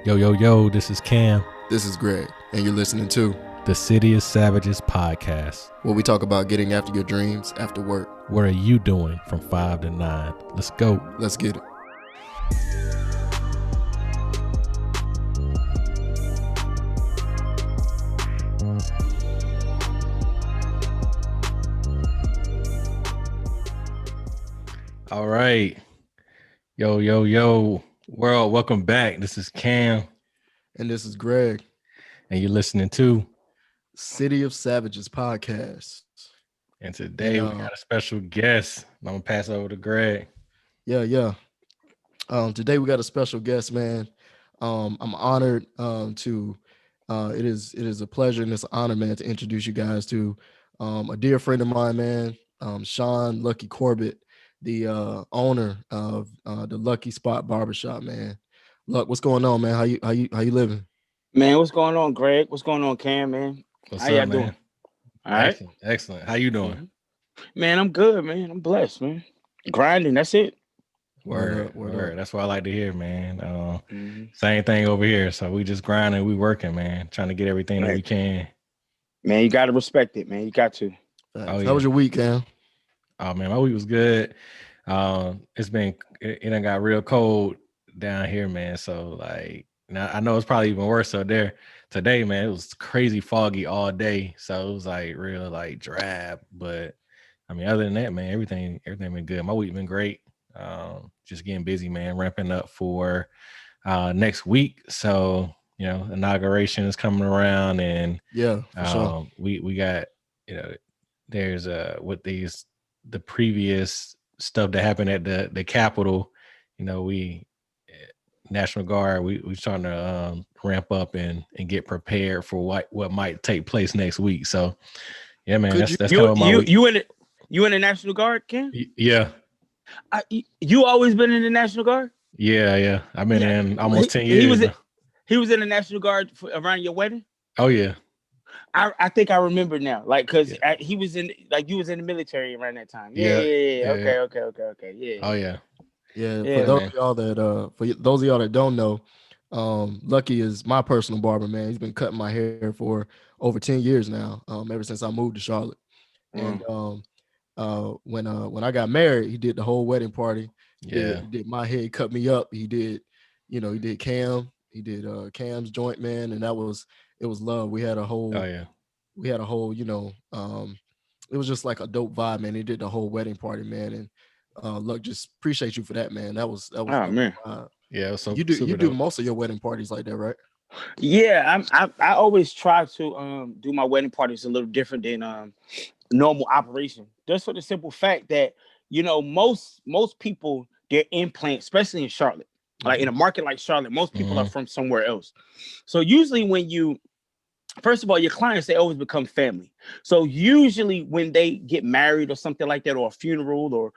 Yo, yo, yo, this is Cam, This is Greg, and you're listening to the City of Savages podcast. where we talk about getting after your dreams after work. What are you doing from 5 to 9? Let's go. Let's get it. All right. Yo, yo, yo, world, welcome back. This is Cam, And this is Greg, and you're listening to. City of Savages podcast. And today we got a special guest. I'm going to pass over to Greg. Yeah. Today we got a special guest, man. I'm honored to. It is a pleasure and it's an honor, man, to introduce you guys to a dear friend of mine, man. Shaun Lucky Corbett, the owner of the Lucky Spot Barbershop, man. Luck, what's going on, man? How you living? Man, what's going on, Greg? What's going on, Cam, man? What's How up, y'all man? doing? All right. Excellent. How you doing? Man, I'm good, man. I'm blessed, man. Grinding, that's it. Word. Word. That's what I like to hear, man. Same thing over here. So we just grinding, we working, man, trying to get everything that we can. Man, you got to respect it, man. You got to. How was your week, Cam? Oh man, my week was good. It done got real cold down here, man. So like now I know it's probably even worse out there. Today, man, it was crazy foggy all day. So it was like real like drab. But I mean, other than that, man, everything been good. My week been great. Just getting busy, man, ramping up for next week. So, you know, inauguration is coming around, and Yeah, for sure. we got, you know, there's with the previous stuff that happened at the Capitol, you know, National Guard, we trying to ramp up and get prepared for what might take place next week. So yeah, man, that's kind of my week. You in the National Guard, Cam? Yeah. You always been in the National Guard? Yeah. I've been in almost 10 years. He was in the National Guard around your wedding? Oh yeah. I think I remember now, like, because he was in, like, you was in the military around that time. Yeah. Okay. Yeah. Oh yeah. Yeah. For those of y'all that don't know, Lucky is my personal barber, man. He's been cutting my hair for over 10 years now. Ever since I moved to Charlotte. And when I got married, he did the whole wedding party. Yeah. He did my hair, he cut me up. He did Cam. He did Cam's joint, man, and it was love. We had a whole it was just like a dope vibe, man. He did the whole wedding party, man, and look, just appreciate you for that, man. That was man. Yeah, so you do most of your wedding parties like that, right? Yeah, I always try to do my wedding parties a little different than normal operation, just for the simple fact that, you know, most people, their implant, especially in Charlotte, like in a market like Charlotte, most people are from somewhere else. So usually when first of all, your clients, they always become family. So usually when they get married or something like that, or a funeral or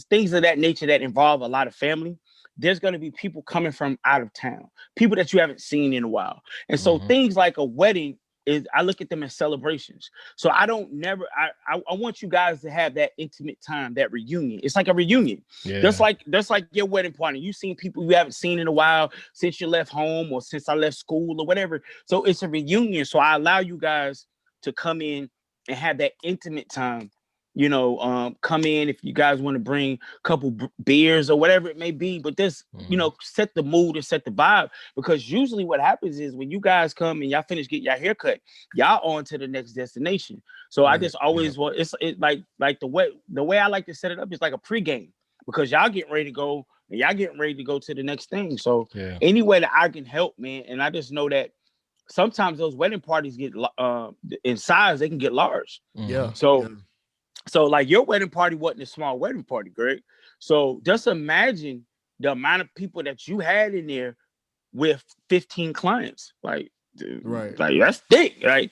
things of that nature that involve a lot of family, there's going to be people coming from out of town, people that you haven't seen in a while. And so things like a wedding, I look at them as celebrations. So I want you guys to have that intimate time, that reunion. It's like a reunion. Yeah. Just like your wedding party. You've seen people you haven't seen in a while since you left home or since I left school or whatever. So it's a reunion. So I allow you guys to come in and have that intimate time. You know, come in if you guys want to bring a couple beers or whatever it may be, but this, you know, set the mood and set the vibe, because usually what happens is when you guys come and y'all finish getting your haircut, y'all on to the next destination. So I just always want it's like the way I like to set it up is like a pregame, because y'all getting ready to go and y'all getting ready to go to the next thing. So any way that I can help, man, and I just know that sometimes those wedding parties get in size, they can get large. So like your wedding party wasn't a small wedding party, Greg. So just imagine the amount of people that you had in there with 15 clients. Like, dude, like that's thick, right?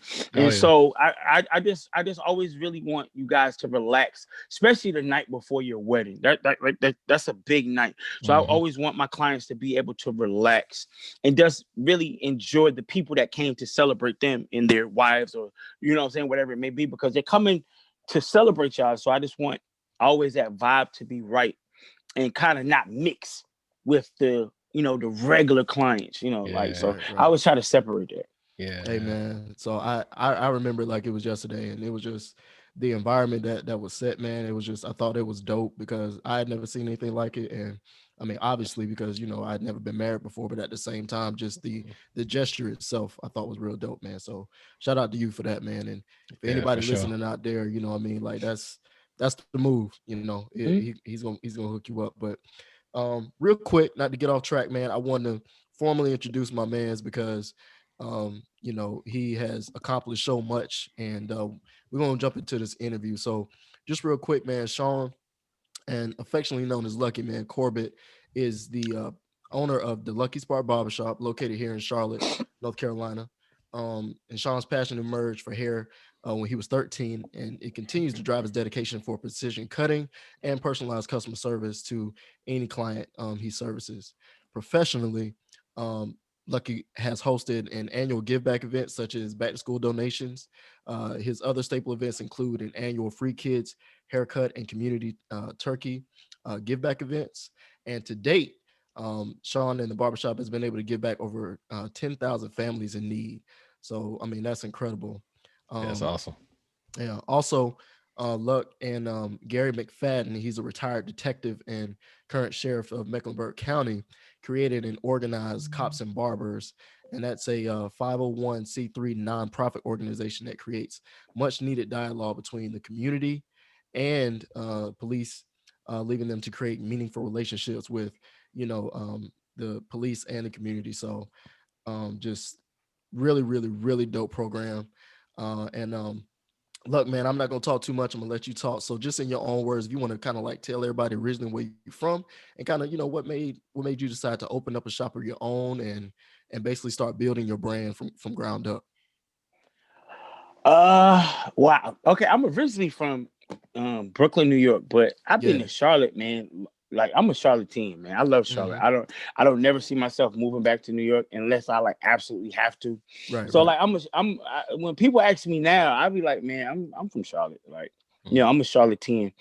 So I just always really want you guys to relax, especially the night before your wedding. That's a big night. So I always want my clients to be able to relax and just really enjoy the people that came to celebrate them and their wives, or, you know what I'm saying, whatever it may be, because they're coming to celebrate y'all. So I just want always that vibe to be right and kind of not mix with the the regular clients, like, Yeah. so Right, I right. always try to separate that. Hey Yeah. man, so I remember like it was yesterday, and it was just the environment that was set, man. It was just I thought it was dope because I had never seen anything like it, and I mean obviously because I had never been married before, but at the same time, just the gesture itself I thought was real dope, man. So shout out to you for that, man. And if Yeah, for anybody sure. listening out there, what I mean, like that's the move, Mhm. he's gonna hook you up. But real quick, not to get off track, man, I want to formally introduce my man's because he has accomplished so much, and we're gonna jump into this interview. So just real quick, man, Shaun, and affectionately known as Lucky, man, Corbett is the owner of the Lucky Spot Barbershop located here in Charlotte, North Carolina. And Shaun's passion emerged for hair when he was 13, and it continues to drive his dedication for precision cutting and personalized customer service to any client he services. Professionally, um, Lucky has hosted an annual give back event such as back to school donations. His other staple events include an annual free kids haircut and community turkey give back events. And to date, Shaun and the barbershop has been able to give back over 10,000 families in need. So, I mean, that's incredible. That's Um, awesome. yeah. Also, Luck and Gary McFadden, he's a retired detective and current sheriff of Mecklenburg County, created and organized Cops and Barbers. And that's a 501c3 nonprofit organization that creates much needed dialogue between the community and police, leaving them to create meaningful relationships with, the police and the community. So just really, really, really dope program. And Look, man, I'm not gonna talk too much. I'm gonna let you talk. So, just in your own words, if you want to kind of like tell everybody originally where you're from, and kind of what made you decide to open up a shop of your own and basically start building your brand from ground up. Wow. Okay, I'm originally from Brooklyn, New York, but I've been Yeah. to Charlotte, man. Like, I'm a Charlotte teen, man. I love Charlotte. Hmm. I don't never see myself moving back to New York unless I like absolutely have to. Right. So Right. like when people ask me now, I'll be like, man, I'm from Charlotte. Like, Mhm. I'm a Charlotte teen.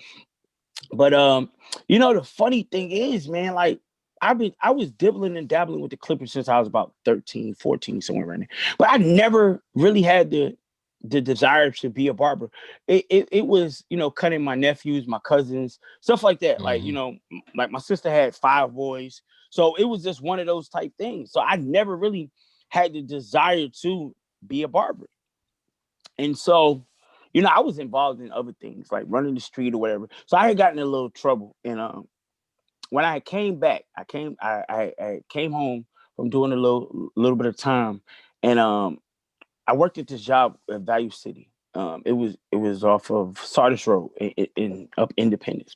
But the funny thing is, man, like I was dibbling and dabbling with the Clippers since I was about 13, 14, somewhere around there. But I never really had the desire to be a barber. It was, cutting my nephews, my cousins, stuff like that. Like, Mhm. like my sister had 5 boys. So it was just one of those type things. So I never really had the desire to be a barber. And so, I was involved in other things like running the street or whatever. So I had gotten in a little trouble. And when I came back, I came home from doing a little bit of time, and I worked at this job at Value City. It was off of Sardis Road in up Independence,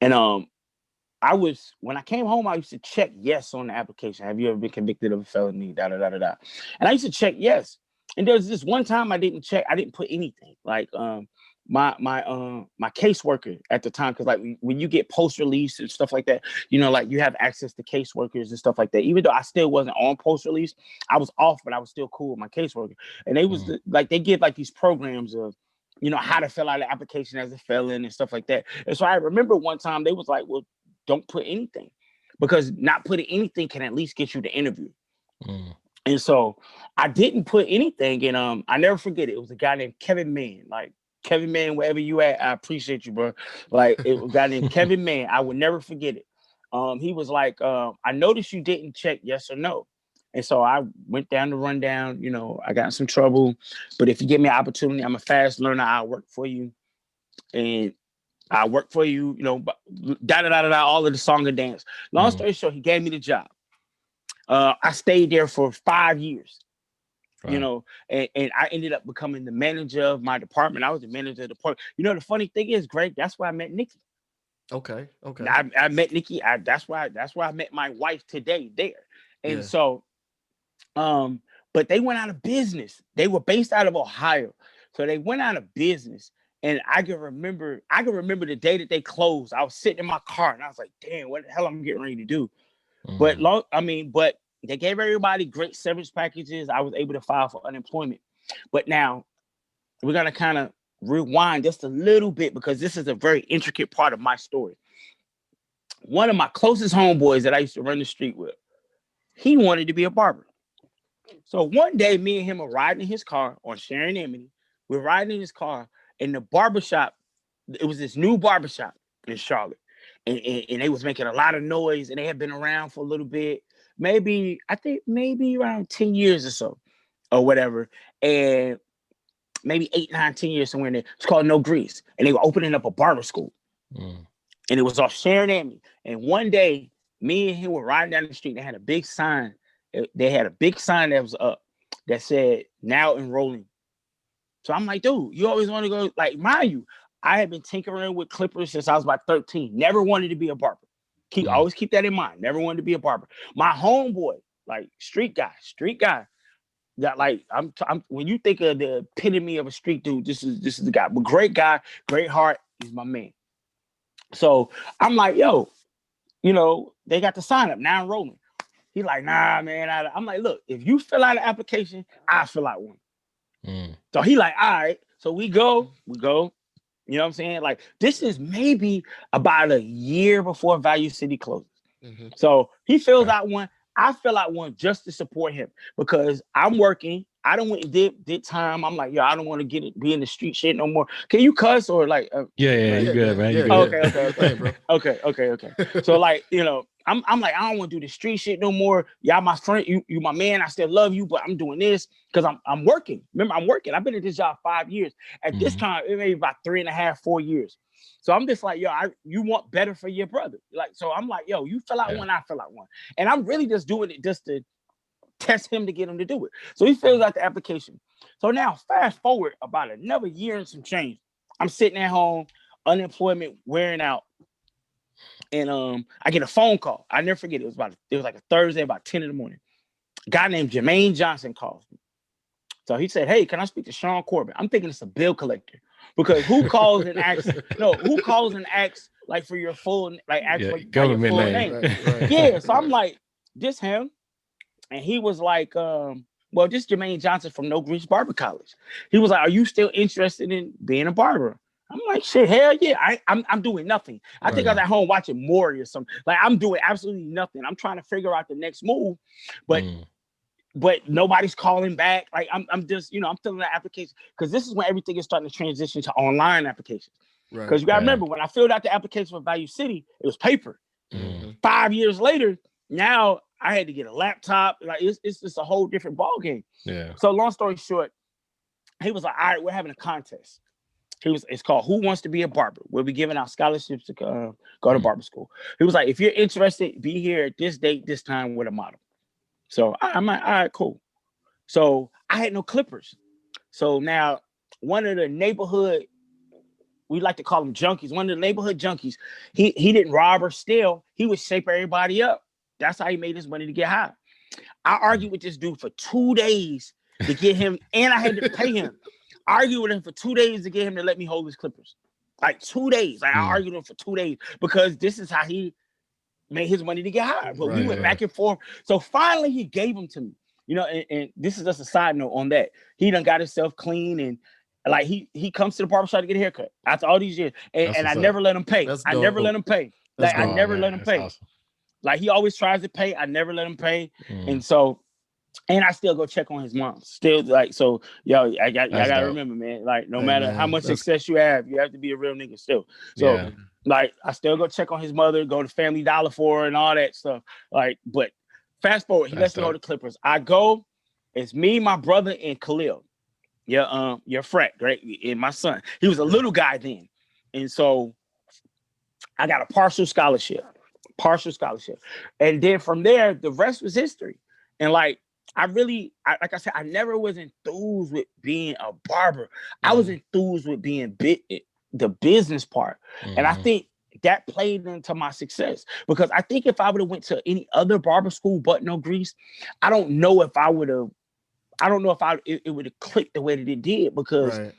and I was when I came home, I used to check yes on the application. Have you ever been convicted of a felony? Da da da da da. And I used to check yes. And there was this one time I didn't check. I didn't put anything. Like my caseworker at the time, because like when you get post release and stuff like that, like you have access to caseworkers and stuff like that. Even though I still wasn't on post release, I was off, but I was still cool with my caseworker. And they was Mhm. like they give like these programs of how to fill out an application as a felon and stuff like that. And so I remember one time they was like, well, don't put anything, because not putting anything can at least get you the interview. Mhm. And so I didn't put anything, and I never forget it. It was a guy named Kevin Mann. Like, Kevin Mann, wherever you at, I appreciate you, bro. Like, it was a guy named Kevin Mann. I would never forget it. He was like, I noticed you didn't check yes or no. And so I went down the rundown. I got in some trouble, but if you give me an opportunity, I'm a fast learner. I'll work for you. And I work for you, da da da da da, all of the song and dance. Long Mhm. story short, he gave me the job. I stayed there for 5 years, Wow. and I ended up becoming the manager of my department. I was the manager of the department. The funny thing is, Greg, that's why I met Nikki. Okay. Okay. I met Nikki. That's why I met my wife today there. And Yeah. so, but they went out of business. They were based out of Ohio, so they went out of business. And I can remember the day that they closed. I was sitting in my car and I was like, "Damn, what the hell I'm getting ready to do?" But Mhm. but they gave everybody great severance packages. I was able to file for unemployment. But now we're gonna kind of rewind just a little bit, because this is a very intricate part of my story. One of my closest homeboys that I used to run the street with, he wanted to be a barber. So one day, me and him are riding in his car on Sharon Amity. We're riding in his car, and the barbershop, it was this new barbershop in Charlotte. And they was making a lot of noise, and they had been around for a little bit. I think maybe around 10 years or so, or whatever. And maybe 8, 9, 10 years somewhere in there. It's called No Grease. And they were opening up a barber school. And it was off Sharon Amity. And one day, me and him were riding down the street. They had a big sign. They had a big sign that was up that said, now enrolling. So I'm like, dude, you always want to go, like, mind you, I had been tinkering with clippers since I was about 13. Never wanted to be a barber. Always keep that in mind. Never wanted to be a barber. My homeboy, like, street guy, that, like, I'm when you think of the epitome of a street dude, this is the guy. But great guy, great heart. He's my man. So I'm like, yo, you know, they got the sign up, now enrolling. He like, nah, man. I'm like, look, if you fill out an application, I fill out one. So he like, all right. So we go. You know what I'm saying? Like, this is maybe about a year before Value City closes. So he fills out one. I fill out one just to support him because I'm working. I don't want did time. I'm like, yo, I don't want to be in the street shit no more. Can you cuss or like? Yeah, you good, man. You good. Okay. So like, you know, I'm like, I don't want to do the street shit no more. Y'all my friend, you my man. I still love you, but I'm doing this because I'm working. Remember, I'm working. I've been at this job 5 years. At this time, it may be about 3.5, 4 years. So I'm just like, yo, you want better for your brother. Like, so I'm like, yo, you fill out one, I fill out one. And I'm really just doing it just to test him to get him to do it. So he fills out the application. So now fast forward about another year and some change. I'm sitting at home, unemployment wearing out. And I get a phone call. I never forget. It was like a Thursday, about 10 in the morning. A guy named Jermaine Johnson calls me. So he said, hey, can I speak to Shaun Corbett? I'm thinking it's a bill collector. Because who calls and asks like for your full, like, actually government full name. Right. Yeah. So I'm like, this him. And he was like, well, this Jermaine Johnson from No Grease Barber College. He was like, are you still interested in being a barber? I'm like, shit, hell yeah. I'm doing nothing. I think I was at home watching Maury or something. Like, I'm doing absolutely nothing. I'm trying to figure out the next move, but nobody's calling back. Like, I'm just, you know, I'm filling the application because this is when everything is starting to transition to online applications. Because you gotta remember, when I filled out the application for Value City, it was paper. 5 years later, now I had to get a laptop. Like, it's just a whole different ball game. Yeah. So long story short, he was like, all right, we're having a contest. It's called Who Wants to Be a Barber? We'll be giving out scholarships to go to barber school. He was like, if you're interested, be here at this date, this time with a model. So I'm like, all right, cool. So I had no clippers. So now one of the neighborhood, we like to call them junkies, one of the neighborhood junkies, he didn't rob or steal. He would shape everybody up. That's how he made his money to get high. I argued with this dude for 2 days to get him, and I had to pay him. I argued with him for 2 days to get him to let me hold his clippers. Like 2 days. Like I argued with him for 2 days because this is how he made his money to get high. But we went back and forth. So finally he gave them to me. You know, and this is just a side note on that. He done got himself clean, and like he comes to the barbershop to get a haircut after all these years. And I never let him pay. I never let him pay. Like I never let him pay. Awesome. Like he always tries to pay. I never let him pay. And so, and I still go check on his mom. Still, like, so, yo, I gotta remember, man. Like, no matter how much success you have to be a real nigga still. So, like, I still go check on his mother, go to Family Dollar for her and all that stuff. Like, but fast forward, he lets me go to Clippers. I go, it's me, my brother, and Khalil. Your frat, right? And my son. He was a little guy then. And so I got a partial scholarship. And then from there, the rest was history. And like, like I said, I never was enthused with being a barber. I was enthused with being the business part. And I think that played into my success, because I think if I would have went to any other barber school but No Grease, I don't know if it would have clicked the way that it did, because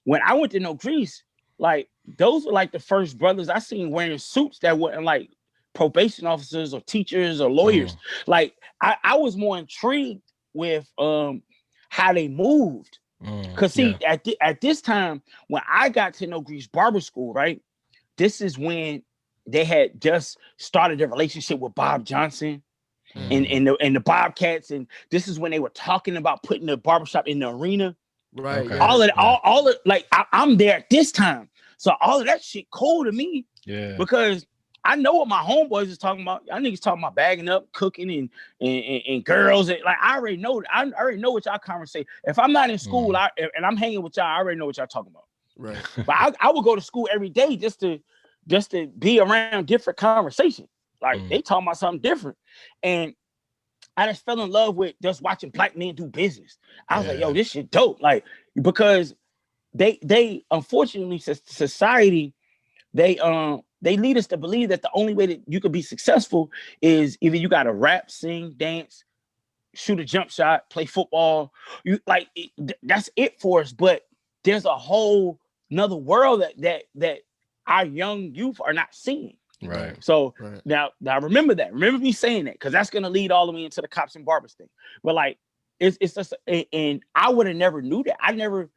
when I went to No Grease, like those were like the first brothers I seen wearing suits that weren't like probation officers or teachers or lawyers. Like I was more intrigued with how they moved. Because see, at this time, when I got to No Grease Barber School, right, this is when they had just started a relationship with Bob Johnson. and the Bobcats, and this is when they were talking about putting the barbershop in the arena. Right. Okay. Yeah. All of like I'm there at this time. So all of that shit cool to me. Yeah. Because I know what my homeboys is talking about. Y'all niggas talking about bagging up, cooking, and girls. And like I already know what y'all conversate. If I'm not in school and I'm hanging with y'all, I already know what y'all talking about. Right. But I would go to school every day just to be around different conversations. Like they talking about something different. And I just fell in love with just watching black men do business. I was like, yo, this shit dope. Like, because they unfortunately, society, they lead us to believe that the only way that you could be successful is either you got to rap, sing, dance, shoot a jump shot, play football. You like that's it for us. But there's a whole another world that our young youth are not seeing. Right. So now remember that. Remember me saying that, because that's gonna lead all the way into the cops and barbers thing. But like it's just, and I would have never knew that. I never,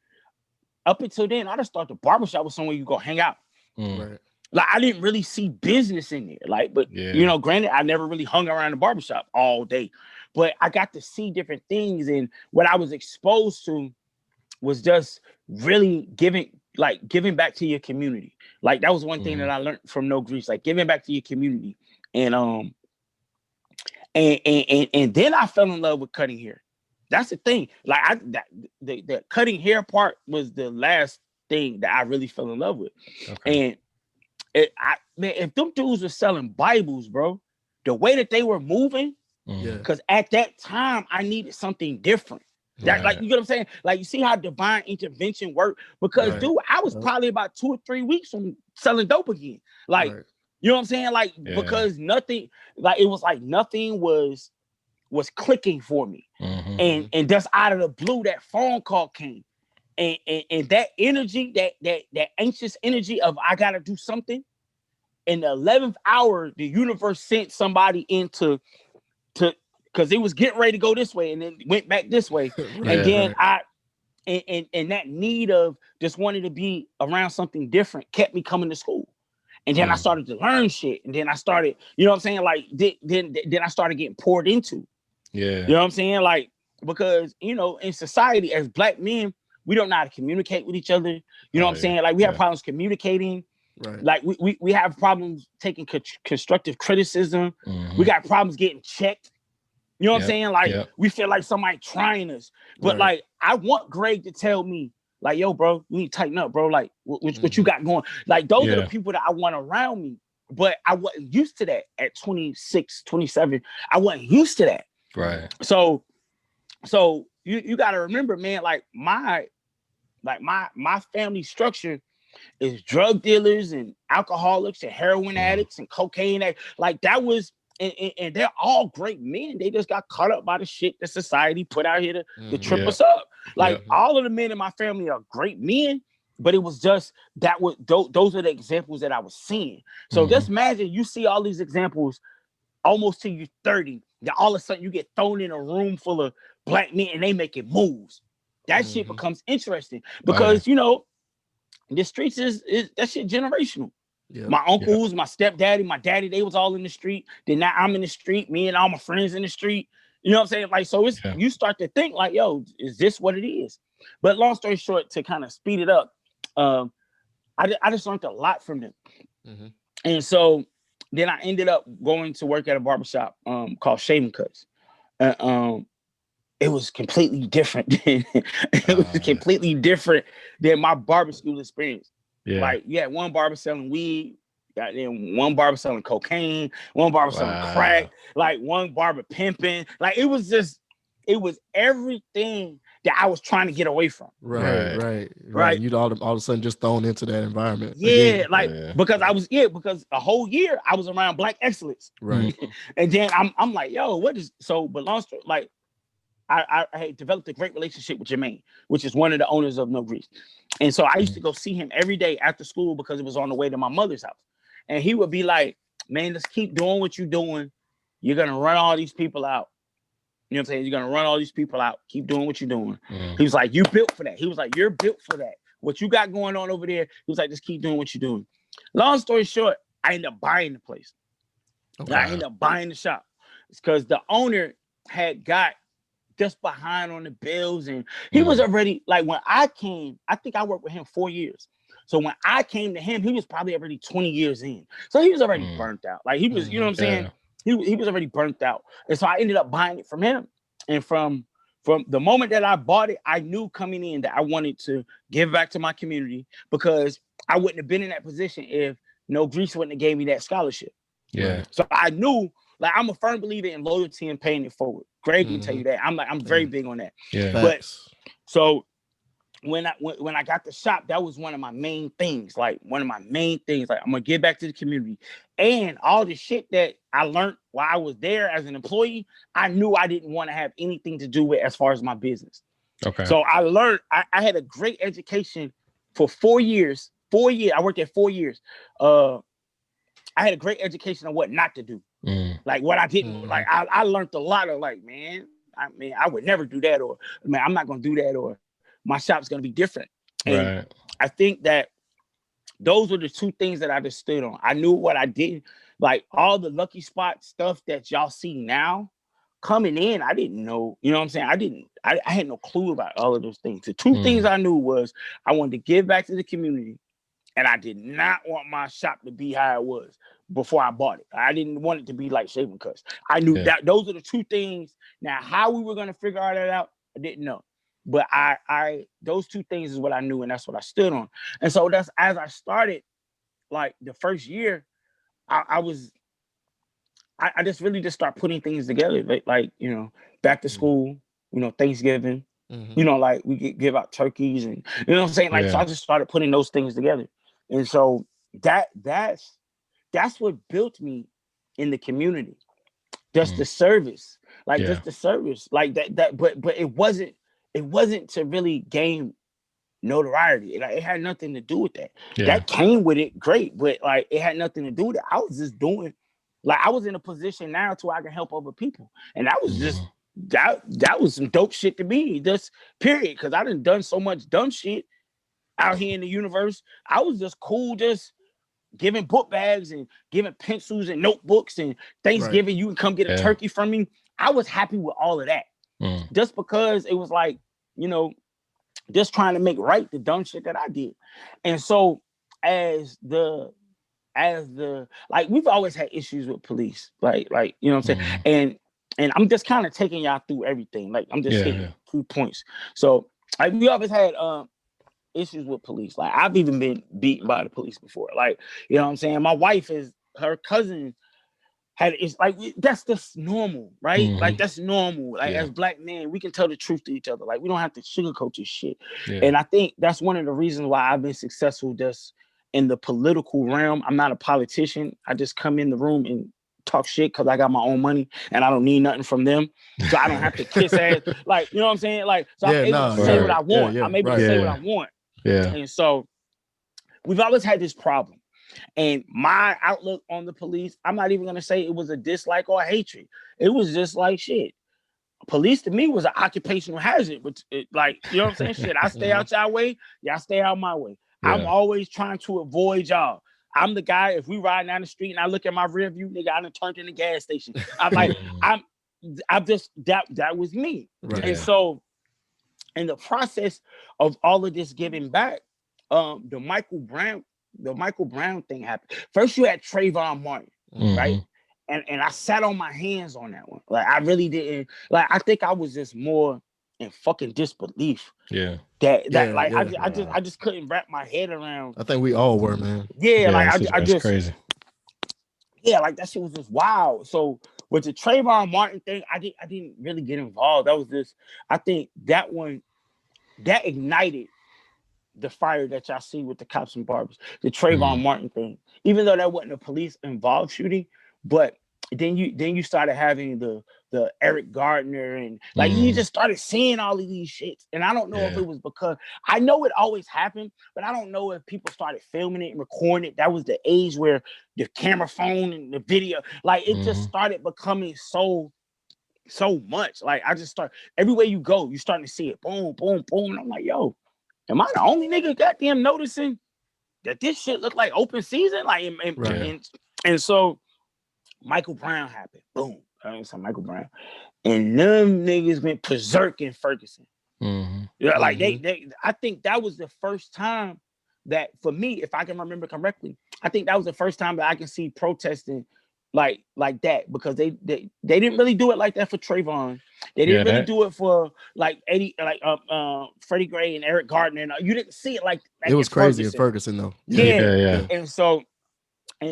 up until then, I just thought the barbershop was somewhere you go hang out. Right. Like I didn't really see business in there. Like, but you know, granted, I never really hung around the barbershop all day. But I got to see different things, and what I was exposed to was just really giving back to your community. Like that was one thing that I learned from No Grease, like giving back to your community. And then I fell in love with cutting hair. That's the thing. Like the cutting hair part was the last thing that I really fell in love with. Okay. And if them dudes were selling Bibles, bro, the way that they were moving, because at that time I needed something different. That like, you know what I'm saying? Like, you see how divine intervention worked? Because dude, I was probably about 2 or 3 weeks from selling dope again. Like, you know what I'm saying? Like, because nothing, like it was like nothing was clicking for me. And just out of the blue, that phone call came. And that energy, that anxious energy of I gotta do something. In the 11th hour, the universe sent somebody into because it was getting ready to go this way and then went back this way. And then and that need of just wanting to be around something different kept me coming to school. And then I started to learn shit. And then I started, you know what I'm saying? Like then I started getting poured into. Yeah. You know what I'm saying? Like, because, you know, in society as black men, we don't know how to communicate with each other. You know what I'm saying? Like we have problems communicating. Right. Like we have problems taking constructive criticism. We got problems getting checked. You know what I'm saying? Like we feel like somebody trying us. But like I want Greg to tell me, like, yo, bro, you need to tighten up, bro. Like what you got going? Like those are the people that I want around me. But I wasn't used to that at 26, 27. I wasn't used to that. Right. So you got to remember, man, like my family structure is drug dealers and alcoholics and heroin addicts and cocaine addicts. Like that was, and they're all great men. They just got caught up by the shit that society put out here to trip us up. Like all of the men in my family are great men, but it was just those are the examples that I was seeing. So just imagine you see all these examples almost till you're 30. Then all of a sudden you get thrown in a room full of black men and they making moves. That shit becomes interesting because you know the streets is that shit generational. My uncles, my stepdaddy, my daddy, they was all in the street. Then now I'm in the street, me and all my friends in the street. You know what I'm saying? Like, so it's you start to think like, yo, is this what it is? But long story short, to kind of speed it up, I just learned a lot from them. And so then I ended up going to work at a barbershop called Shaving Cuts. It was completely different. It was completely different than my barber school experience. Like, one barber selling weed, got then one barber selling cocaine, one barber selling crack, like one barber pimping. Like it was everything that I was trying to get away from. Right. You'd all of a sudden just thrown into that environment. Because a whole year I was around black excellence. Right. And then I'm like, yo, what is so? But long story, like I had developed a great relationship with Jermaine, which is one of the owners of No Grease. And so I used to go see him every day after school because it was on the way to my mother's house. And he would be like, man, just keep doing what you're doing. You're going to run all these people out. You know what I'm saying? You're going to run all these people out. Keep doing what you're doing. He was like, you built for that. He was like, you're built for that. What you got going on over there, he was like, just keep doing what you're doing. Long story short, I ended up buying the place. I ended up buying the shop. because the owner had got just behind on the bills, and he was already like, when I came, I think I worked with him 4 years. So when I came to him, he was probably already 20 years in. So he was already burnt out. Like he was, you know what I'm saying? He was already burnt out. And so I ended up buying it from him. And from the moment that I bought it, I knew coming in that I wanted to give back to my community, because I wouldn't have been in that position if No Grease wouldn't have gave me that scholarship. Yeah. So I knew, like, I'm a firm believer in loyalty and paying it forward. Greg can tell you that. I'm very big on that. Yeah. But so when I got the shop, that was one of my main things. Like, one of my main things. Like, I'm gonna give back to the community. And all the shit that I learned while I was there as an employee, I knew I didn't want to have anything to do with as far as my business. Okay. So I learned, I had a great education for 4 years. 4 years. I worked there 4 years. I had a great education on what not to do. Like what I didn't, like I learned a lot of, like, man, I would never do that, or man, I'm not gonna do that, or my shop's gonna be different. And I think that those were the two things that I just stood on. I knew what I did. Like all the Lucky Spot stuff that y'all see now coming in, I didn't know, you know what I'm saying? I had no clue about all of those things. The two things I knew was I wanted to give back to the community, and I did not want my shop to be how it was before I bought it. I didn't want it to be like Shaving Cuts. I knew that those are the two things. Now, how we were going to figure all that out, I didn't know. But I those two things is what I knew, and that's what I stood on. And so that's, as I started, like the first year, I just really just start putting things together. Like, you know, back to school, you know, Thanksgiving, you know, like we give out turkeys, and you know what I'm saying? Like, so I just started putting those things together. And so that's what built me in the community. Just the service, like just the service, like that. But it wasn't to really gain notoriety. Like, it had nothing to do with that. That came with it, great, but like it had nothing to do with it. I was just doing, like, I was in a position now to where I can help other people, and that was just that was some dope shit to me. Just period, because I done so much dumb shit out here in the universe. I was just cool, just giving book bags and giving pencils and notebooks, and Thanksgiving you can come get a turkey from me. I was happy with all of that, just because it was like, you know, just trying to make right the dumb shit that I did. And so as the like, we've always had issues with police, like you know what I'm saying, and I'm just kind of taking y'all through everything. Like, I'm just hitting 2 points. So like, we always had issues with police. Like, I've even been beaten by the police before. Like, you know what I'm saying? My wife her cousin it's like, that's just normal, right? Like, that's normal. Like, as Black men, we can tell the truth to each other. Like, we don't have to sugarcoat this shit. And I think that's one of the reasons why I've been successful just in the political realm. I'm not a politician. I just come in the room and talk shit because I got my own money and I don't need nothing from them. So I don't have to kiss ass. Like, you know what I'm saying? Like, so I'm able to say what I want. I'm able to say what I want. And so we've always had this problem. And my outlook on the police, I'm not even going to say it was a dislike or a hatred. It was just like, shit. Police to me was an occupational hazard. But like, you know what I'm saying? Shit, I stay out y'all way. Y'all stay out my way. I'm always trying to avoid y'all. I'm the guy, if we ride down the street and I look at my rear view, nigga, I done turned in the gas station. I'm like, I'm just, that was me. And so in the process of all of this giving back, the Michael Brown thing happened. First you had Trayvon Martin, right? And I sat on my hands on that one. Like, I really didn't, like, I think I was just more in fucking disbelief. I just couldn't wrap my head around. I think we all were, man. That's crazy. Like, that shit was just wild. So with the Trayvon Martin thing, I didn't really get involved. That was just, I think that one, that ignited the fire that y'all see with the cops and barbers, the Trayvon Martin thing. Even though that wasn't a police involved shooting, but then you started having the Eric Gardner, and like you just started seeing all of these shits. And I don't know if it was because, I know it always happened, but I don't know if people started filming it and recording it. That was the age where the camera phone and the video, like it just started becoming so much. Like, I just start, everywhere you go, you starting to see it, boom, boom, boom. And I'm like, yo, am I the only nigga goddamn noticing that this shit look like open season? Like, and so Michael Brown happened. Boom. Michael Brown, and them niggas went berserk in Ferguson. Yeah, like they. I think that was the first time that, for me, if I can remember correctly, I think that was the first time that I can see protesting like that, because they didn't really do it like that for Trayvon. They didn't really do it for like Eddie, like Freddie Gray and Eric Gardner. And you didn't see it like it was crazy in Ferguson though. Yeah. And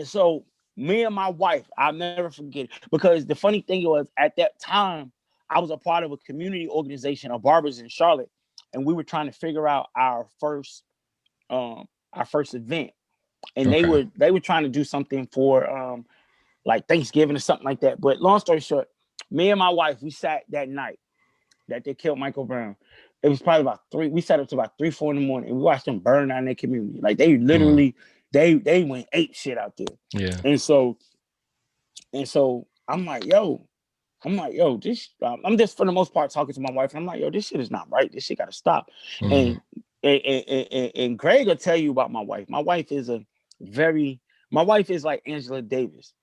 so me and my wife, I'll never forget it, because the funny thing was, at that time, I was a part of a community organization of barbers in Charlotte, and we were trying to figure out our first event, and they were trying to do something for like Thanksgiving or something like that. But long story short, me and my wife, we sat that night that they killed Michael Brown. It was probably about 3. We sat up to about 3, 4 in the morning, and we watched them burn down their community. Like they literally, they went ape shit out there. Yeah. And so I'm like, yo, this. I'm just, for the most part, talking to my wife, and I'm like, yo, this shit is not right. This shit got to stop. And Greg will tell you about my wife. My wife is like Angela Davis.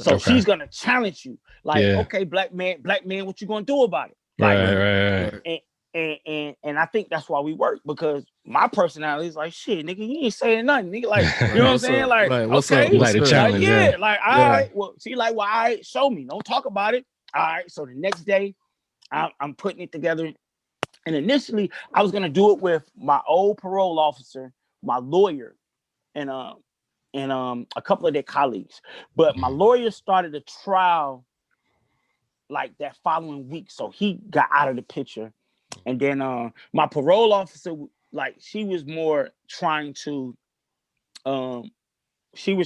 So she's gonna challenge you, like, okay, black man, what you gonna do about it? Like, right. And I think that's why we work, because my personality is like, shit, nigga, you ain't saying nothing, nigga. Like, you know what I'm saying? Like, what's okay, like the challenge, like, all right, well, see, like, well, all right, show me, don't talk about it. All right, so the next day, I'm putting it together, and initially, I was gonna do it with my old parole officer, my lawyer, and a couple of their colleagues. But my lawyer started a trial like that following week, so he got out of the picture. And then my parole officer, like, she was more trying to she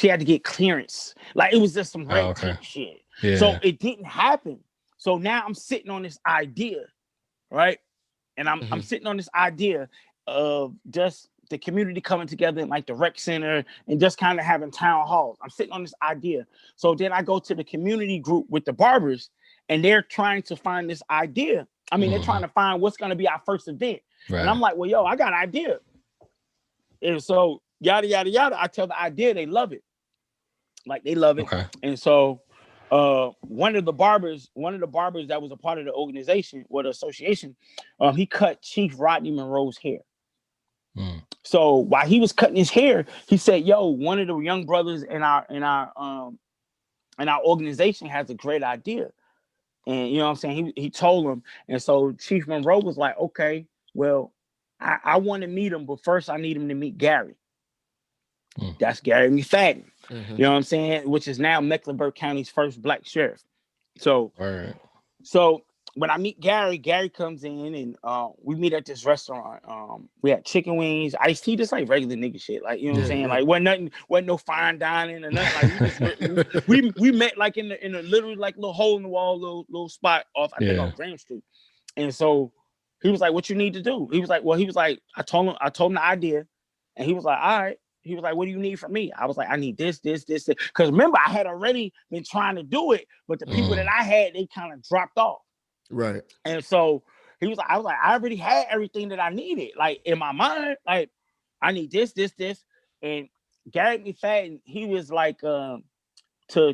had to get clearance. Like, it was just some red tape shit. Yeah. So it didn't happen. So now I'm sitting on this idea, right? And I'm sitting on this idea of just the community coming together in like the rec center and just kind of having town halls. I'm sitting on this idea. So then I go to the community group with the barbers, and they're trying to find this idea. I mean, they're trying to find what's going to be our first event. Right. And I'm like, well, yo, I got an idea. And so yada, yada, yada. I tell the idea, they love it. Like, they love it. Okay. And so one of the barbers that was a part of the organization, or the association, he cut Chief Rodney Monroe's hair. So while he was cutting his hair, he said, yo, one of the young brothers in our organization has a great idea. And you know what I'm saying? He told him. And so Chief Monroe was like, okay, well, I want to meet him, but first I need him to meet Gary. That's Gary McFadden. You know what I'm saying? Which is now Mecklenburg County's first black sheriff. So, so when I meet Gary comes in, and we meet at this restaurant. We had chicken wings, iced tea, just like regular nigga shit. Like, you know what I'm saying? Like, wasn't no fine dining or nothing. Like, we met like in a literally like little hole in the wall, little spot off, I think, on Graham Street. And so he was like, what you need to do? He was like, I told him the idea, and he was like, all right. He was like, what do you need from me? I was like, I need this. Because remember, I had already been trying to do it, but the people that I had, they kind of dropped off. Right. And so he was like, I already had everything that I needed. Like, in my mind, like, I need this. And Gary McFadden, he was like, to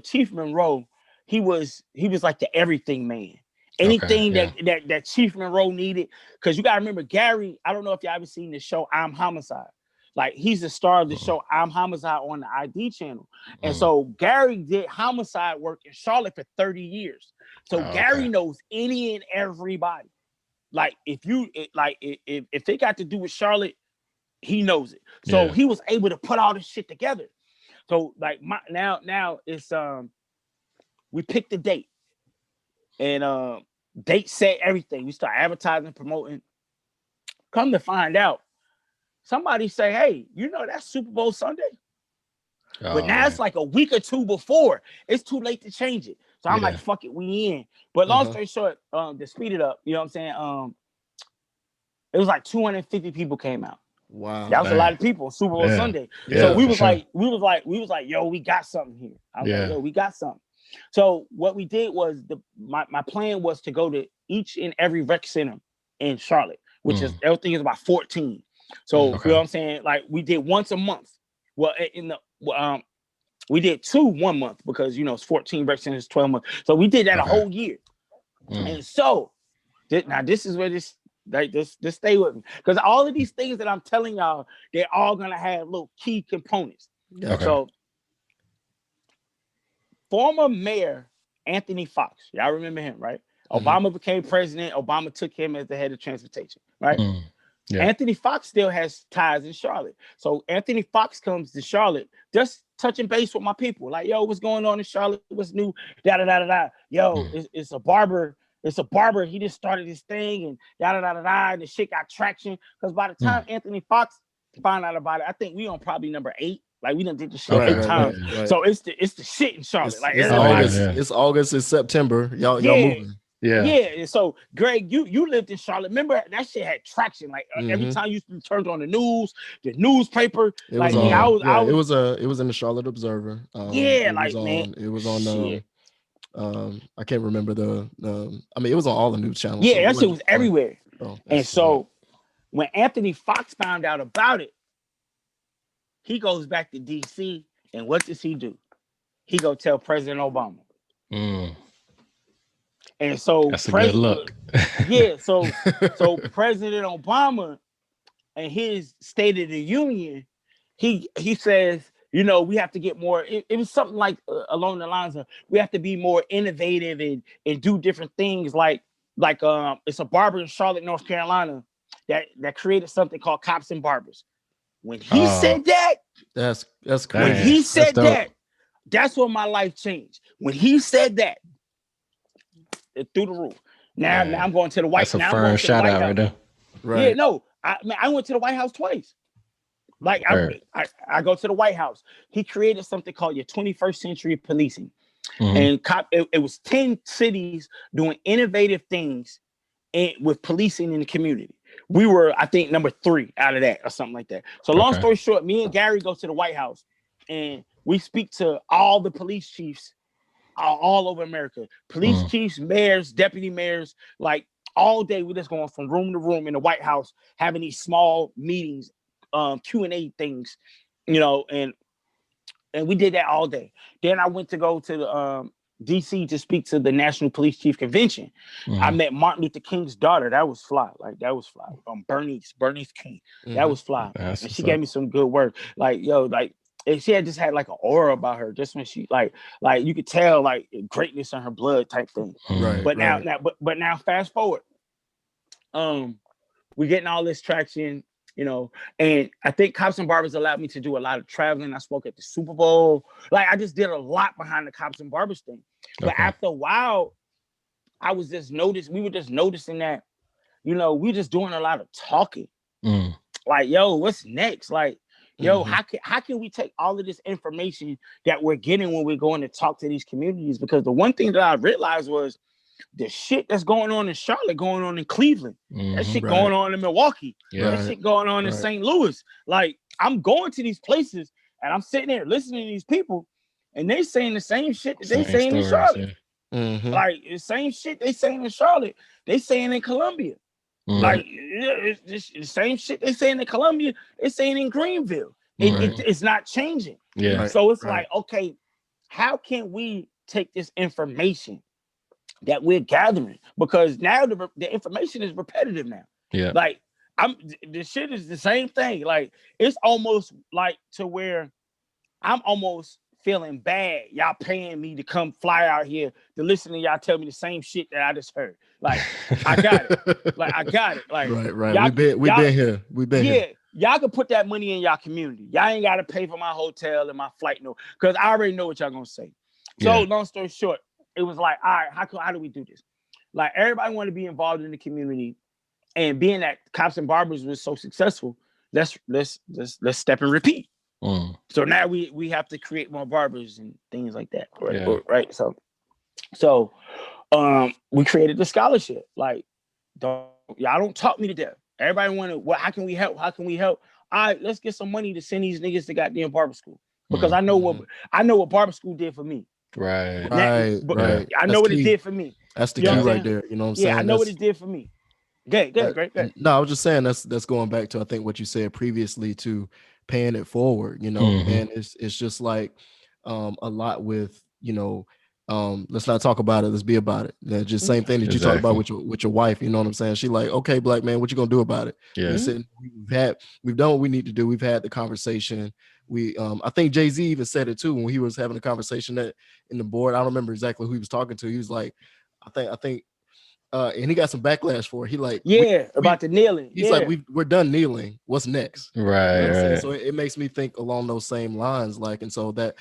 Chief Monroe, he was like the everything man. Anything that Chief Monroe needed. Because you got to remember, Gary, I don't know if y'all ever seen the show I'm Homicide. Like, he's the star of the show I'm Homicide on the ID channel. And so Gary did homicide work in Charlotte for 30 years. So Gary knows any and everybody. Like, if it got to do with Charlotte, he knows it. So he was able to put all this shit together. So like now it's we picked the date, and date set, everything. We start advertising, promoting. Come to find out, somebody say, hey, you know that's Super Bowl Sunday? But now it's like a week or two before. It's too late to change it. So I'm like, fuck it, we in. But long story short, to speed it up, you know what I'm saying? It was like 250 people came out. Wow. That was a lot of people on Super Bowl Sunday. So we was like, yo, we got something here. I was like, yo, we got something. So what we did was my plan was to go to each and every rec center in Charlotte, which is everything is about 14. So you know what I'm saying? Like, we did once a month. Well, We did 2 1 month because it's 14 reps 12 months. So we did that a whole year. And so now this is where this stay with me, because all of these things that I'm telling y'all, they're all gonna have little key components. So former mayor Anthony Fox, y'all remember him, right? Obama became president. Obama took him as the head of transportation, right? Anthony Fox still has ties in Charlotte. So Anthony Fox comes to Charlotte, just touching base with my people. Like, yo, what's going on in Charlotte? What's new? Da da da da da. Yo, it's a barber. It's a barber. He just started his thing and da da da da da. And the shit got traction. Because by the time Anthony Fox found out about it, I think we on probably number 8. Like, we done did the shit 8 times. Right. So it's the shit in Charlotte. It's August, it's September. Y'all moving. Yeah. So Greg, you lived in Charlotte. Remember that shit had traction. Like every time you turned on the news, the newspaper. It was it was in the Charlotte Observer. It was on I can't remember it was on all the news channels. Yeah, that shit was everywhere. And so when Anthony Fox found out about it, he goes back to DC, and what does he do? He go tell President Obama. And so that's a good look. So President Obama and his State of the Union, he says, we have to get more. It was something like along the lines of, we have to be more innovative and do different things. Like it's a barber in Charlotte, North Carolina, that created something called Cops and Barbers. When he said that, that's crazy. When he said that, that's when my life changed. When he said that, it through the roof. Now I'm going to the White House. That's a firm shout out right there. Right. Yeah, no, I went to the White House twice. Like I go to the White House. He created something called your 21st century policing. And it was 10 cities doing innovative things with policing in the community. We were, I think, number 3 out of that or something like that. So long story short, me and Gary go to the White House and we speak to all the police chiefs all over America. Police chiefs, mayors, deputy mayors, like all day we just going from room to room in the White House, having these small meetings, Q&A things, and we did that all day. Then I went to go to the DC to speak to the National Police Chief Convention. I met Martin Luther King's daughter. That was fly. Bernice King. That was fly. And she gave me some good work. Like, yo, like, and she had just had like an aura about her, just when she like you could tell like greatness in her blood type thing. Right. But now fast forward, we're getting all this traction, and I think Cops and Barbers allowed me to do a lot of traveling. I spoke at the Super Bowl. Like, I just did a lot behind the Cops and Barbers thing. But after a while, we were just noticing that, we're just doing a lot of talking. Like, yo, what's next? Like, yo, how can we take all of this information that we're getting when we're going to talk to these communities? Because the one thing that I realized was the shit that's going on in Charlotte, going on in Cleveland, that shit going on in Milwaukee, that shit going on in St. Louis. Like, I'm going to these places and I'm sitting there listening to these people, and they saying the same shit that they saying in Charlotte. Like, the same shit they saying in Charlotte, they saying in Columbia. Like, it's the same shit they saying in Columbia, they saying in Greenville. It's not changing. So it's like, okay, how can we take this information that we're gathering? Because now the information is repetitive now. Like, the shit is the same thing. Like, it's almost like to where I'm almost feeling bad. Y'all paying me to come fly out here to listen to y'all tell me the same shit that I just heard. Like, I got it. Like, Like, right. We've been here. We've been here. Y'all can put that money in y'all community. Y'all ain't got to pay for my hotel and my flight, because I already know what y'all gonna say. So long story short, it was like, all right, how do we do this? Like, everybody want to be involved in the community, and being that Cops and Barbers was so successful, let's step and repeat. So now we have to create more barbers and things like that, right? So we created the scholarship. Like, y'all don't talk me to death. Everybody want to, how can we help? All right, let's get some money to send these niggas to goddamn barber school, because I know what barber school did for me. Right. I know what it did for me. That's the key right there. You know what I'm saying? Yeah, I know what it did for me. Great. No, I was just saying that's going back to, I think, what you said previously, to paying it forward, and it's just like, a lot with, let's not talk about it, let's be about it. Yeah, just same thing that you talked about Exactly. with your wife. You know what I'm saying? She like, okay, black man, what you gonna do about it? Yeah. We've done what we need to do. We've had the conversation. I think Jay-Z even said it too when he was having a conversation that in the board. I don't remember exactly who he was talking to. He was like, I think and he got some backlash for it. He like, about the kneeling. he's like, we're done kneeling. What's next? Right. You know what I'm saying? Right. So it makes me think along those same lines. Like, and so that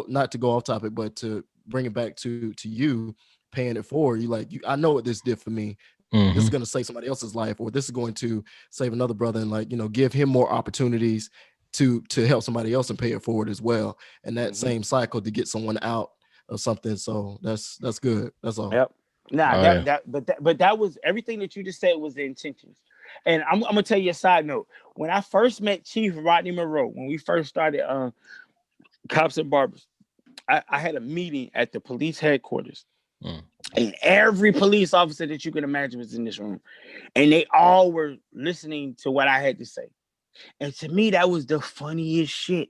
not to go off topic, but to bring it back to you paying it forward. I know what this did for me. This is going to save somebody else's life, or this is going to save another brother, and like, give him more opportunities to help somebody else and pay it forward as well. And that same cycle to get someone out of something. So that's good. That's all. Yep. But that was everything that you just said was the intentions. And I'm gonna tell you a side note. When I first met Chief Rodney Monroe, when we first started Cops and Barbers, I had a meeting at the police headquarters. And every police officer that you can imagine was in this room. And they all were listening to what I had to say. And to me, that was the funniest shit.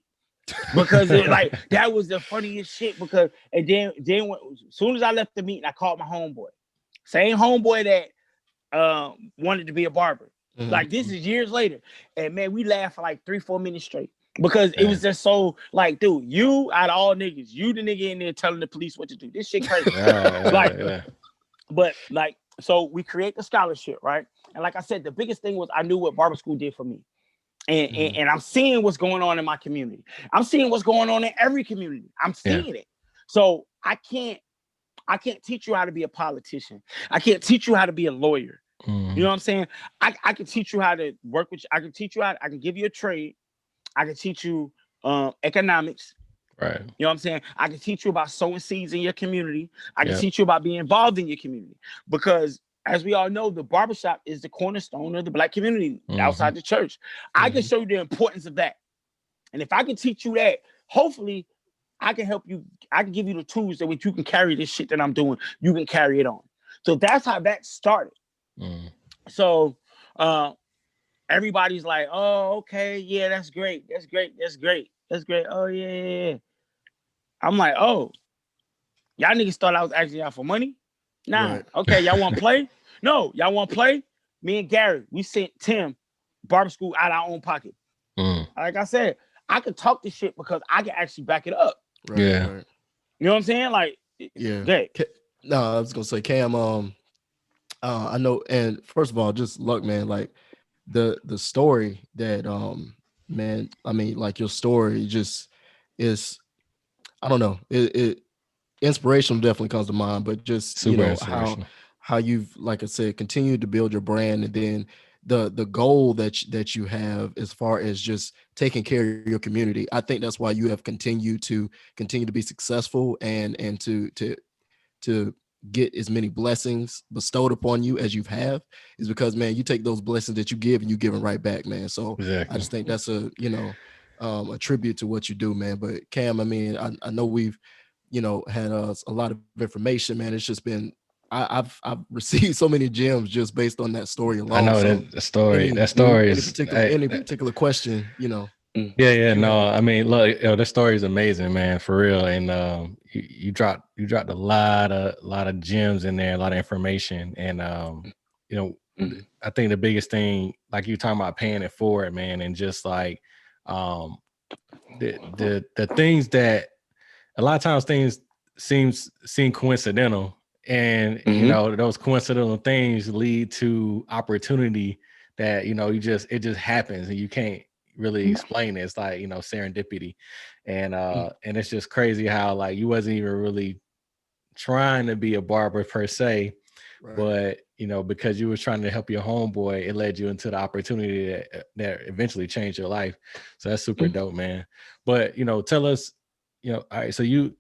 Because that was the funniest shit. Because and then as soon as I left the meeting, I called my homeboy. Same homeboy that wanted to be a barber. Like, this is years later. And man, we laughed for like 3-4 minutes straight. Because it was just so like, dude, you out of all niggas, you the nigga in there telling the police what to do. This shit crazy. But like, so we create the scholarship, right? And like I said, the biggest thing was I knew what barber school did for me. And I'm seeing what's going on in my community. I'm seeing what's going on in every community. I'm seeing it. So I can't teach you how to be a politician. I can't teach you how to be a lawyer. You know what I'm saying? I can teach you how to work with you. I can teach you how, I can give you a trade. I can teach you economics. Right. You know what I'm saying? I can teach you about sowing seeds in your community. I can teach you about being involved in your community. Because as we all know, the barbershop is the cornerstone of the Black community outside the church. I can show you the importance of that. And if I can teach you that, hopefully I can help you. I can give you the tools that which you can carry this shit that I'm doing. You can carry it on. So that's how that started. So everybody's like, oh, okay, yeah, that's great. That's great. That's great. That's great. Oh, yeah. I'm like, oh, y'all niggas thought I was asking y'all for money? Nah. Right. Okay, y'all want to play? No, y'all want to play? Me and Gary, we sent Tim barber school out of our own pocket. Like I said, I can talk this shit because I can actually back it up. Right, right. You know what I'm saying? Like, no, I was gonna say, Cam. I know, and first of all, just luck, man. Like the story that, man. I mean, like your story just is. I don't know. It inspirational definitely comes to mind, but just super how you've, like I said, continued to build your brand, and then the goal that you have as far as just taking care of your community. I think that's why you have continued to be successful and to get as many blessings bestowed upon you as you've have, is because, man, you take those blessings that you give and you give them right back, man. So exactly. I just think that's a tribute to what you do, man. But Cam, I mean, I know we've had a lot of information, man. It's just been I've received so many gems just based on that story alone. I know that story. Any particular question, Yeah. No, I mean, look, this story is amazing, man, for real. And you dropped a lot of gems in there, a lot of information. And I think the biggest thing, like you talking about paying it forward, man, and just like the things that a lot of times things seem coincidental. And those coincidental things lead to opportunity that it just happens and you can't really explain it. It's like serendipity, and it's just crazy how like you wasn't even really trying to be a barber per se, right. But because you was trying to help your homeboy, it led you into the opportunity that eventually changed your life. So that's super dope, man. But tell us, all right. So you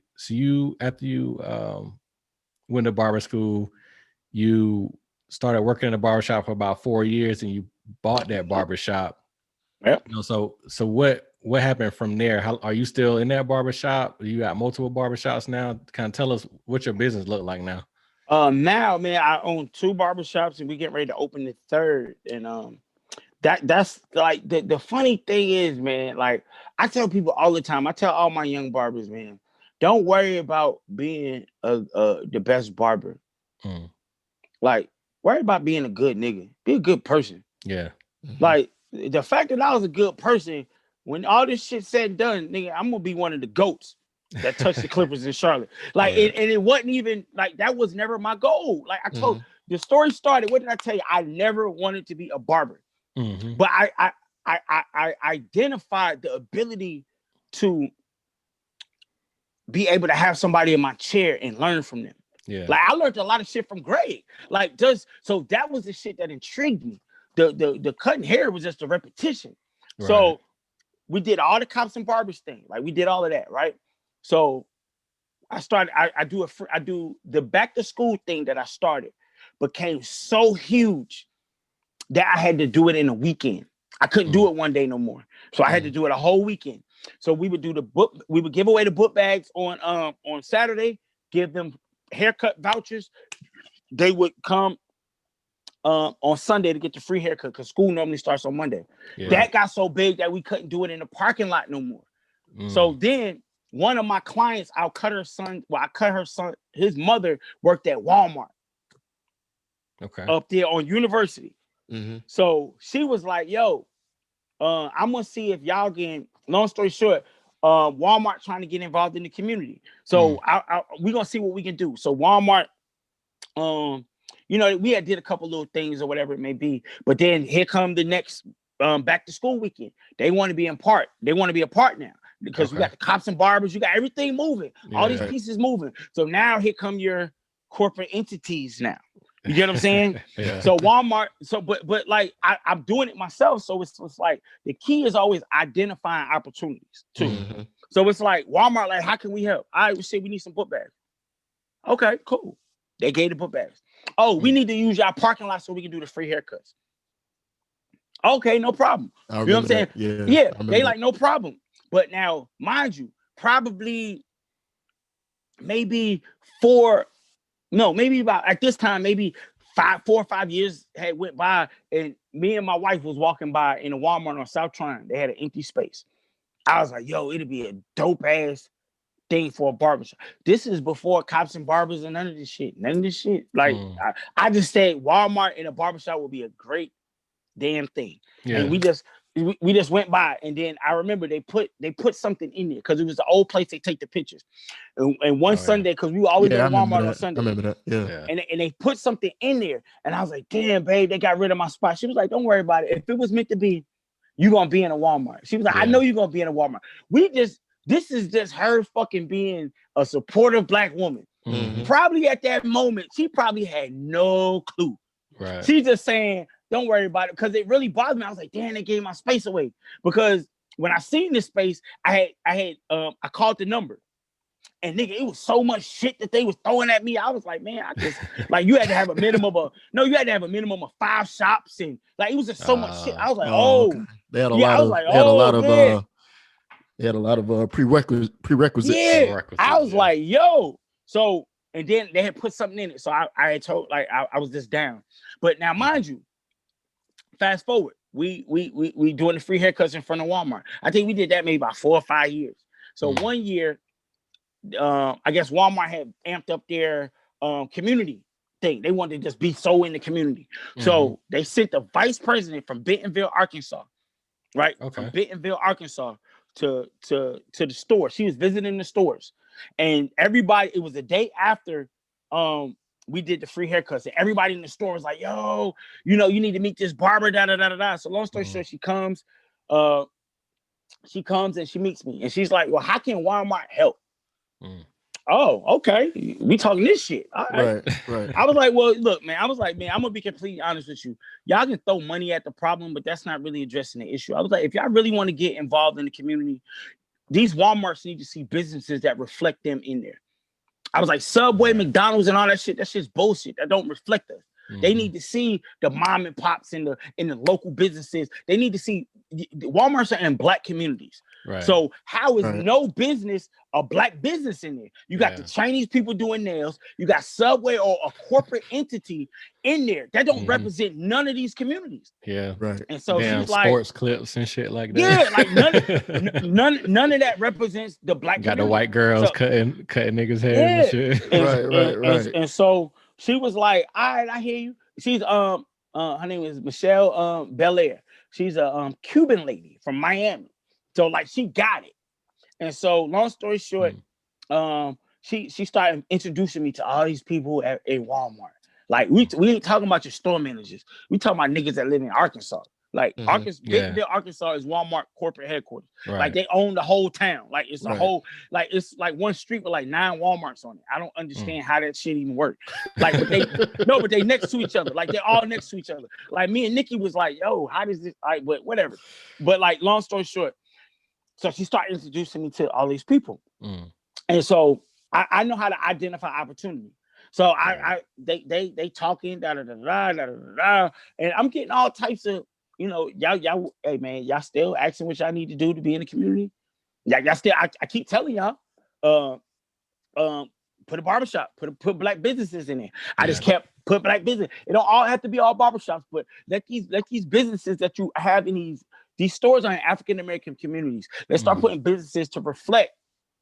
after you went to barber school, you started working in a barbershop for about 4 years, and you bought that barbershop. Yeah. So what happened from there? How are you still in that barbershop? You got multiple barbershops now? Kind of tell us what your business look like now. Now, man, I own 2 barbershops, and we getting ready to open the 3rd. And that's like the funny thing is, man, like I tell people all the time, I tell all my young barbers, man, don't worry about being the best barber. Mm. Like, worry about being a good nigga. Be a good person. Yeah. Like, the fact that I was a good person, when all this shit said and done, nigga, I'm gonna be one of the goats that touched the Clippers in Charlotte. Like, Right. and it wasn't even like that was never my goal. Like I told the story started. What did I tell you? I never wanted to be a barber, but I identified the ability to be able to have somebody in my chair and learn from them. Yeah. Like I learned a lot of shit from Greg. Like so that was the shit that intrigued me. The cutting hair was just a repetition. Right. So we did all the cops and barbers thing. Like we did all of that, right? So I started. I do the back to school thing that I started became so huge that I had to do it in a weekend. I couldn't do it one day no more. So I had to do it a whole weekend. So we would do the book. We would give away the book bags on Saturday. Give them haircut vouchers. They would come on Sunday to get the free haircut because school normally starts on Monday. Yeah. That got so big that we couldn't do it in the parking lot no more. So then one of my clients, I cut her son. His mother worked at Walmart. Okay. Up there on University. So she was like, yo, I'm gonna see if y'all can, long story short, Walmart trying to get involved in the community. So we're gonna see what we can do. So Walmart, we had did a couple little things or whatever it may be, but then here come the next back to school weekend. They want to be in part. They want to be a part now because we got the cops and barbers, you got everything moving, all these pieces moving. So now here come your corporate entities now. You get what I'm saying? Yeah. So Walmart, but like I'm doing it myself. So it's like the key is always identifying opportunities too. So it's like Walmart, like, how can we help? I would say we need some book bags. Okay, cool. They gave the book bags. Oh, we need to use our parking lot so we can do the free haircuts. Okay, no problem. You know what I'm saying? Yeah. They like, no problem. But now, mind you, probably maybe about at this time, maybe 4 or 5 years had went by, and me and my wife was walking by in a Walmart on South Tryon. They had an empty space. I was like, yo, it'd be a dope ass thing for a barbershop. This is before cops and barbers and none of this shit. Like I just said Walmart and a barbershop would be a great damn thing. Yeah. And we just went by, and then I remember they put something in there because it was the old place they take the pictures. And one Sunday, because we always go to Walmart on Sunday. I remember that. Yeah. And they put something in there, and I was like, damn, babe, they got rid of my spot. She was like, don't worry about it. If it was meant to be, you're gonna be in a Walmart. She was like, I know you're gonna be in a Walmart. This is just her fucking being a supportive Black woman. Probably at that moment, she probably had no clue. Right. She's just saying, don't worry about it, because it really bothered me. I was like, damn, they gave my space away. Because when I seen this space, I called the number, and nigga, it was so much shit that they was throwing at me. I was like, man, I just like, you had to have a minimum of 5 shops, and like it was just so much shit. I was like, okay. They had a lot of prerequisites. Yeah, I was like, yo. So, and then they had put something in it. So I had told, like, I was just down. But now, mind you, fast forward, we doing the free haircuts in front of Walmart. I think we did that maybe about 4 or 5 years. So 1 year, I guess Walmart had amped up their community thing. They wanted to just be so in the community. So they sent the vice president from Bentonville, Arkansas, right? Okay. From Bentonville, Arkansas to the store. She was visiting the stores, and everybody. It was the day after we did the free haircuts, and everybody in the store was like, "Yo, you need to meet this barber." Da da da da da. So long story short, she comes and she meets me, and she's like, "Well, how can Walmart help?" Oh, okay. We talking this shit. All right. Right. I was like, well, look, man. I'm gonna be completely honest with you. Y'all can throw money at the problem, but that's not really addressing the issue. I was like, if y'all really want to get involved in the community, these Walmarts need to see businesses that reflect them in there. I was like, Subway, McDonald's, and all that shit. That's just bullshit. That don't reflect us. They need to see the mom and pops in the local businesses. They need to see Walmarts are in Black communities. Right. So how is no business a Black business in there? You got the Yeah. Chinese people doing nails. You got Subway or a corporate entity in there that don't represent none of these communities. Yeah. Right. And so Damn she's like, sports clips and shit like that. yeah, like none of that represents the Black Got community. the white girls So, cutting niggas' hairs and shit. Right. And so she was like, all right, I hear you. She's her name is Michelle Belair. She's a Cuban lady from Miami. So like she got it. And so long story short, she started introducing me to all these people at Walmart. Like we ain't talking about your store managers. We talking about niggas that live in Arkansas. Like Arkansas is Walmart corporate headquarters. Right. Like they own the whole town. Like it's a whole, like it's like one street with like 9 Walmarts on it. I don't understand how that shit even works. Like, but they next to each other. Like they're all next to each other. Like me and Nikki was like, yo, how does this? Like, but whatever. But like, long story short, so she started introducing me to all these people, and so I know how to identify opportunity. So they talking da da da da da da, and I'm getting all types of. Y'all, hey man, y'all still asking what y'all need to do to be in the community. Y'all still, I keep telling y'all, put a barbershop, put Black businesses in there. I just kept put Black business. It don't all have to be all barbershops, but let these businesses that you have in these stores are in African American communities. Let's start putting businesses to reflect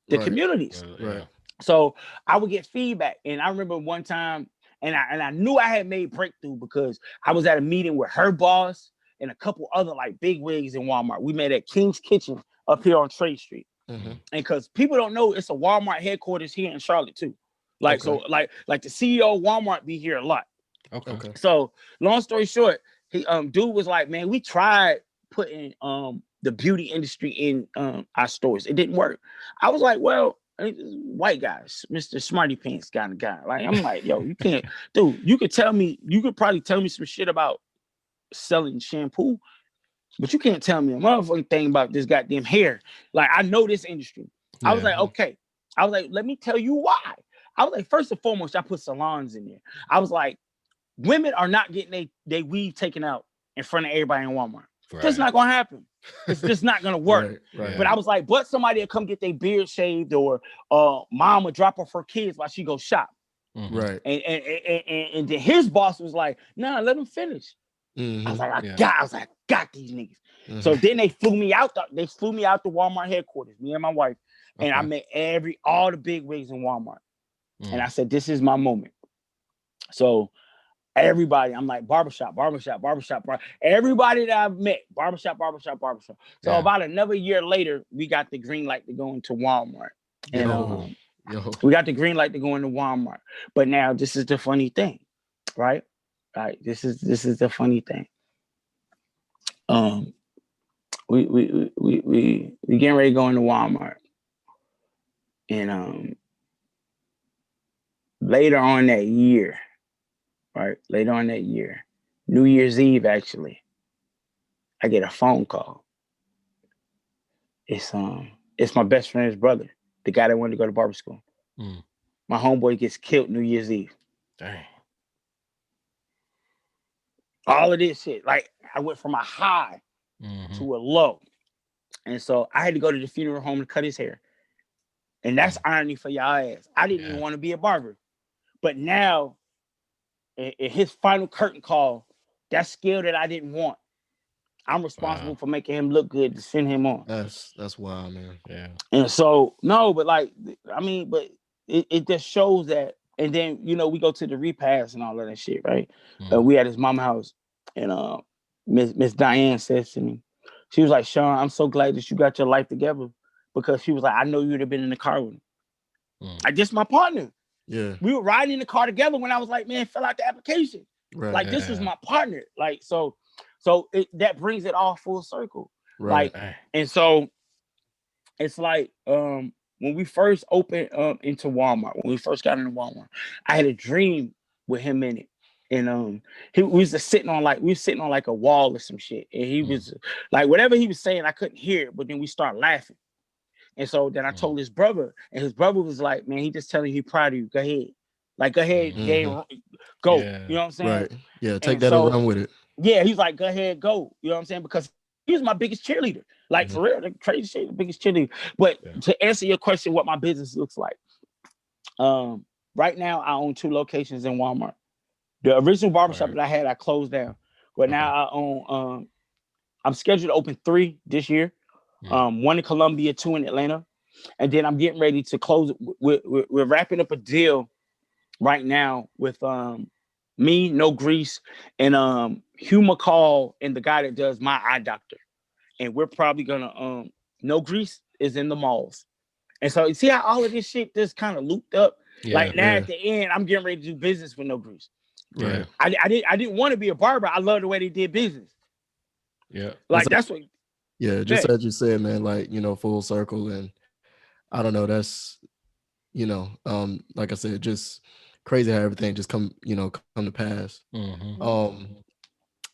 the communities. Right. So I would get feedback, and I remember one time, and I knew I had made breakthrough because I was at a meeting with her boss and a couple other like big wigs in Walmart. We met at King's Kitchen up here on Trade Street. And because people don't know, it's a Walmart headquarters here in Charlotte too. Like, so like the CEO of Walmart be here a lot. Okay. So long story short, he dude was like, man, we tried putting the beauty industry in our stores. It didn't work. I was like, well, white guys, Mr. Smarty Pants kind of guy. Like, I'm like, yo, you can't, dude, you could probably tell me some shit about selling shampoo, but you can't tell me a motherfucking thing about this goddamn hair. Like, I know this industry. I was like, okay. I was like, let me tell you why. I was like, first and foremost, I put salons in there. I was like, women are not getting they weave taken out in front of everybody in Walmart. Right. That's not gonna happen. It's just not gonna work. Right. But I was like, but somebody will come get their beard shaved, or mom would drop off her kids while she go shop. Right. And then his boss was like, nah, let them finish. I was like, I got these niggas. So then they flew me out. They flew me out to Walmart headquarters, me and my wife, and I met all the big wigs in Walmart. And I said, this is my moment. So everybody, I'm like, barbershop. Everybody that I've met, barbershop. So about another year later, we got the green light to go into Walmart. And we got the green light to go into Walmart. But now this is the funny thing, right? Right. This is the funny thing. We getting ready to go into Walmart. And later on that year, New Year's Eve, actually, I get a phone call. It's my best friend's brother, the guy that wanted to go to barber school. My homeboy gets killed New Year's Eve. Dang. All of this shit. Like, I went from a high to a low. And so I had to go to the funeral home to cut his hair. And that's irony for y'all ass. I didn't even want to be a barber. But now, in his final curtain call, that skill that I didn't want, I'm responsible for making him look good to send him on. That's wild, man. Yeah. And so, no, but like, I mean, but it just shows that. And then, we go to the repast and all of that shit, right? We at his mama's house, and Miss Diane says to me, she was like, Shaun, I'm so glad that you got your life together, because she was like, I know you would have been in the car with him. Like, this my partner. Yeah. We were riding in the car together when I was like, man, fill out the application. Right. Like, this is my partner. Like, so that brings it all full circle. Right. Like, and so it's like, when we first opened into Walmart, when we first got into Walmart, I had a dream with him in it. And we was sitting on like a wall or some shit. And he was like, whatever he was saying, I couldn't hear it, but then we start laughing. And so then I told his brother, and his brother was like, man, he just telling you he proud of you. Go ahead. Like, go ahead, Mhm. go. Yeah. You know what I'm saying? Right. Yeah, take And that and so, run with it. yeah, he's like, go ahead, go. You know what I'm saying? Because he was my biggest cheerleader. Like, Mhm. for real, the crazy shit, the biggest cheerleader. But Yeah. to answer your question, what my business looks like, um, right now I own 2 locations in Walmart. The original barbershop Right. that I had, I closed down. But Okay. now I own, I'm scheduled to open 3 this year. Mm. 1 in Columbia, 2 in Atlanta. And then I'm getting ready to close. We're wrapping up a deal right now with me, No Grease, and Hugh McCall and the guy that does my eye doctor. And we're probably gonna No Grease is in the malls. And so you see how all of this shit just kind of looped up. Yeah. Like now Yeah. at the end, I'm getting ready to do business with No Grease. Yeah. Right. I didn't want to be a barber. I love the way they did business. Yeah. That's Like that's what yeah, just good. as you said, man, like, full circle. And I don't know, that's, like I said, just crazy how everything just come to pass. Mm-hmm. Um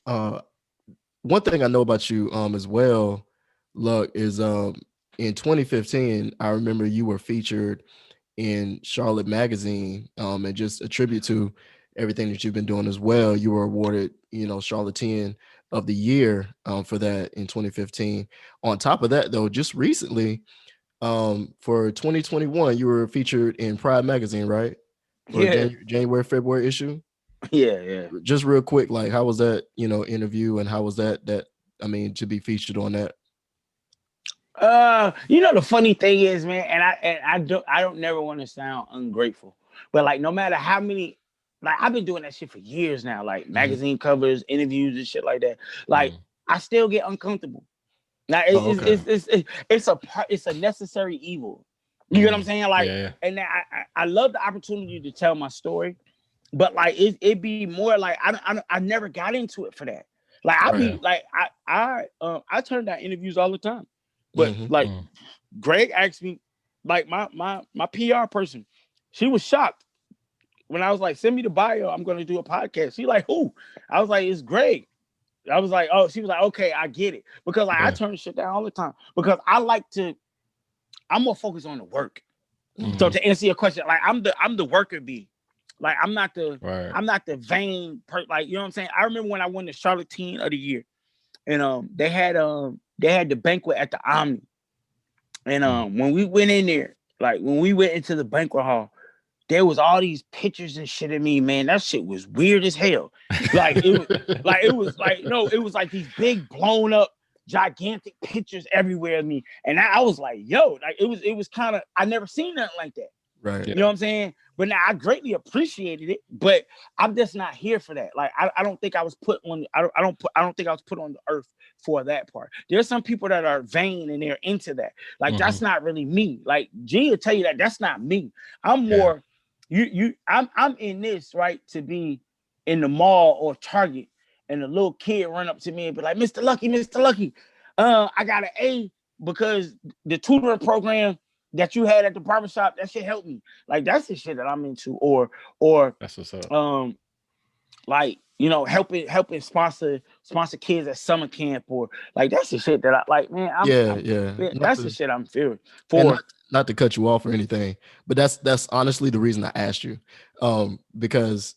uh One thing I know about you as well, Luck, is in 2015, I remember you were featured in Charlotte Magazine, and just a tribute to everything that you've been doing as well. You were awarded, Charlatan of the Year for that in 2015. On top of that, though, just recently, for 2021, you were featured in Pride Magazine, right? For Yeah, January, February issue. yeah, yeah. Just real quick, like how was that, interview, and how was that I mean, to be featured on that? The funny thing is, man, and I don't never want to sound ungrateful, but like no matter how many, like I've been doing that shit for years now, like Mhm. magazine covers, interviews, and shit like that. Like Mm. I still get uncomfortable. Now Oh, okay. it's a necessary evil. You get what I'm Mm. saying? Like, Yeah. and I love the opportunity to tell my story, but like it be more like I never got into it for that. Like I Right. Yeah. be like I turn down interviews all the time, but Hmm. like Mm. Greg asked me, like my PR person, she was shocked when I was like, send me the bio, I'm gonna do a podcast. She like, who? I was like, it's Greg. I was like, oh, she was like, okay, I get it. Because like I Yeah. turn shit down all the time. Because I'm more focused on the work. Hmm. So Mm-hmm. to answer your question, like I'm the worker bee. Like Right. I'm not the vain like you know what I'm saying? I remember when I won the Charlotte Teen of the Year, and they had the banquet at the Omni. And Mm. when we went in there, like when we went into the banquet hall, there was all these pictures and shit of me, man. That shit was weird as hell. Like it was like no, it was like these big blown up gigantic pictures everywhere of me. And I was like, yo, like it was kind of I never seen nothing like that. Right. You know Yeah. what I'm saying? But now I greatly appreciated it, but I'm just not here for that. Like I don't think I was put on. I don't think I was put on the earth for that part. There's some people that are vain and they're into that. Like Mm-hmm. that's not really me. Like G will tell you that that's not me. I'm Yeah. more I'm in this right to be in the mall or Target, and the little kid run up to me and be like, Mr. Lucky, I got an A because the tutoring program that you had at the barbershop, that shit helped me. Like that's the shit that I'm into. Or That's what's up. um like helping sponsor kids at summer camp, or like that's the shit that I like, man. Yeah, yeah. Yeah, Not that's the to shit I'm feeling and for. not to cut you off or anything, but that's honestly the reason I asked you. Because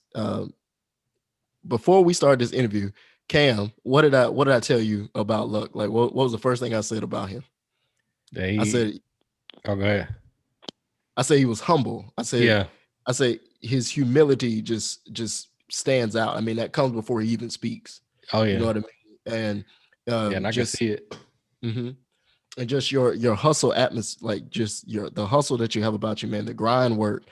before we started this interview, Cam, what did I tell you about Luck? Like what was the first thing I said about him? I They. said Oh, go ahead. he was humble. Yeah. I say his humility just stands out. I mean, that comes before he even speaks. Oh You know yeah. what I mean? And Yeah. And I can just see it. mhm. And just your hustle atmosphere, like just the hustle that you have about you, man, the grind work,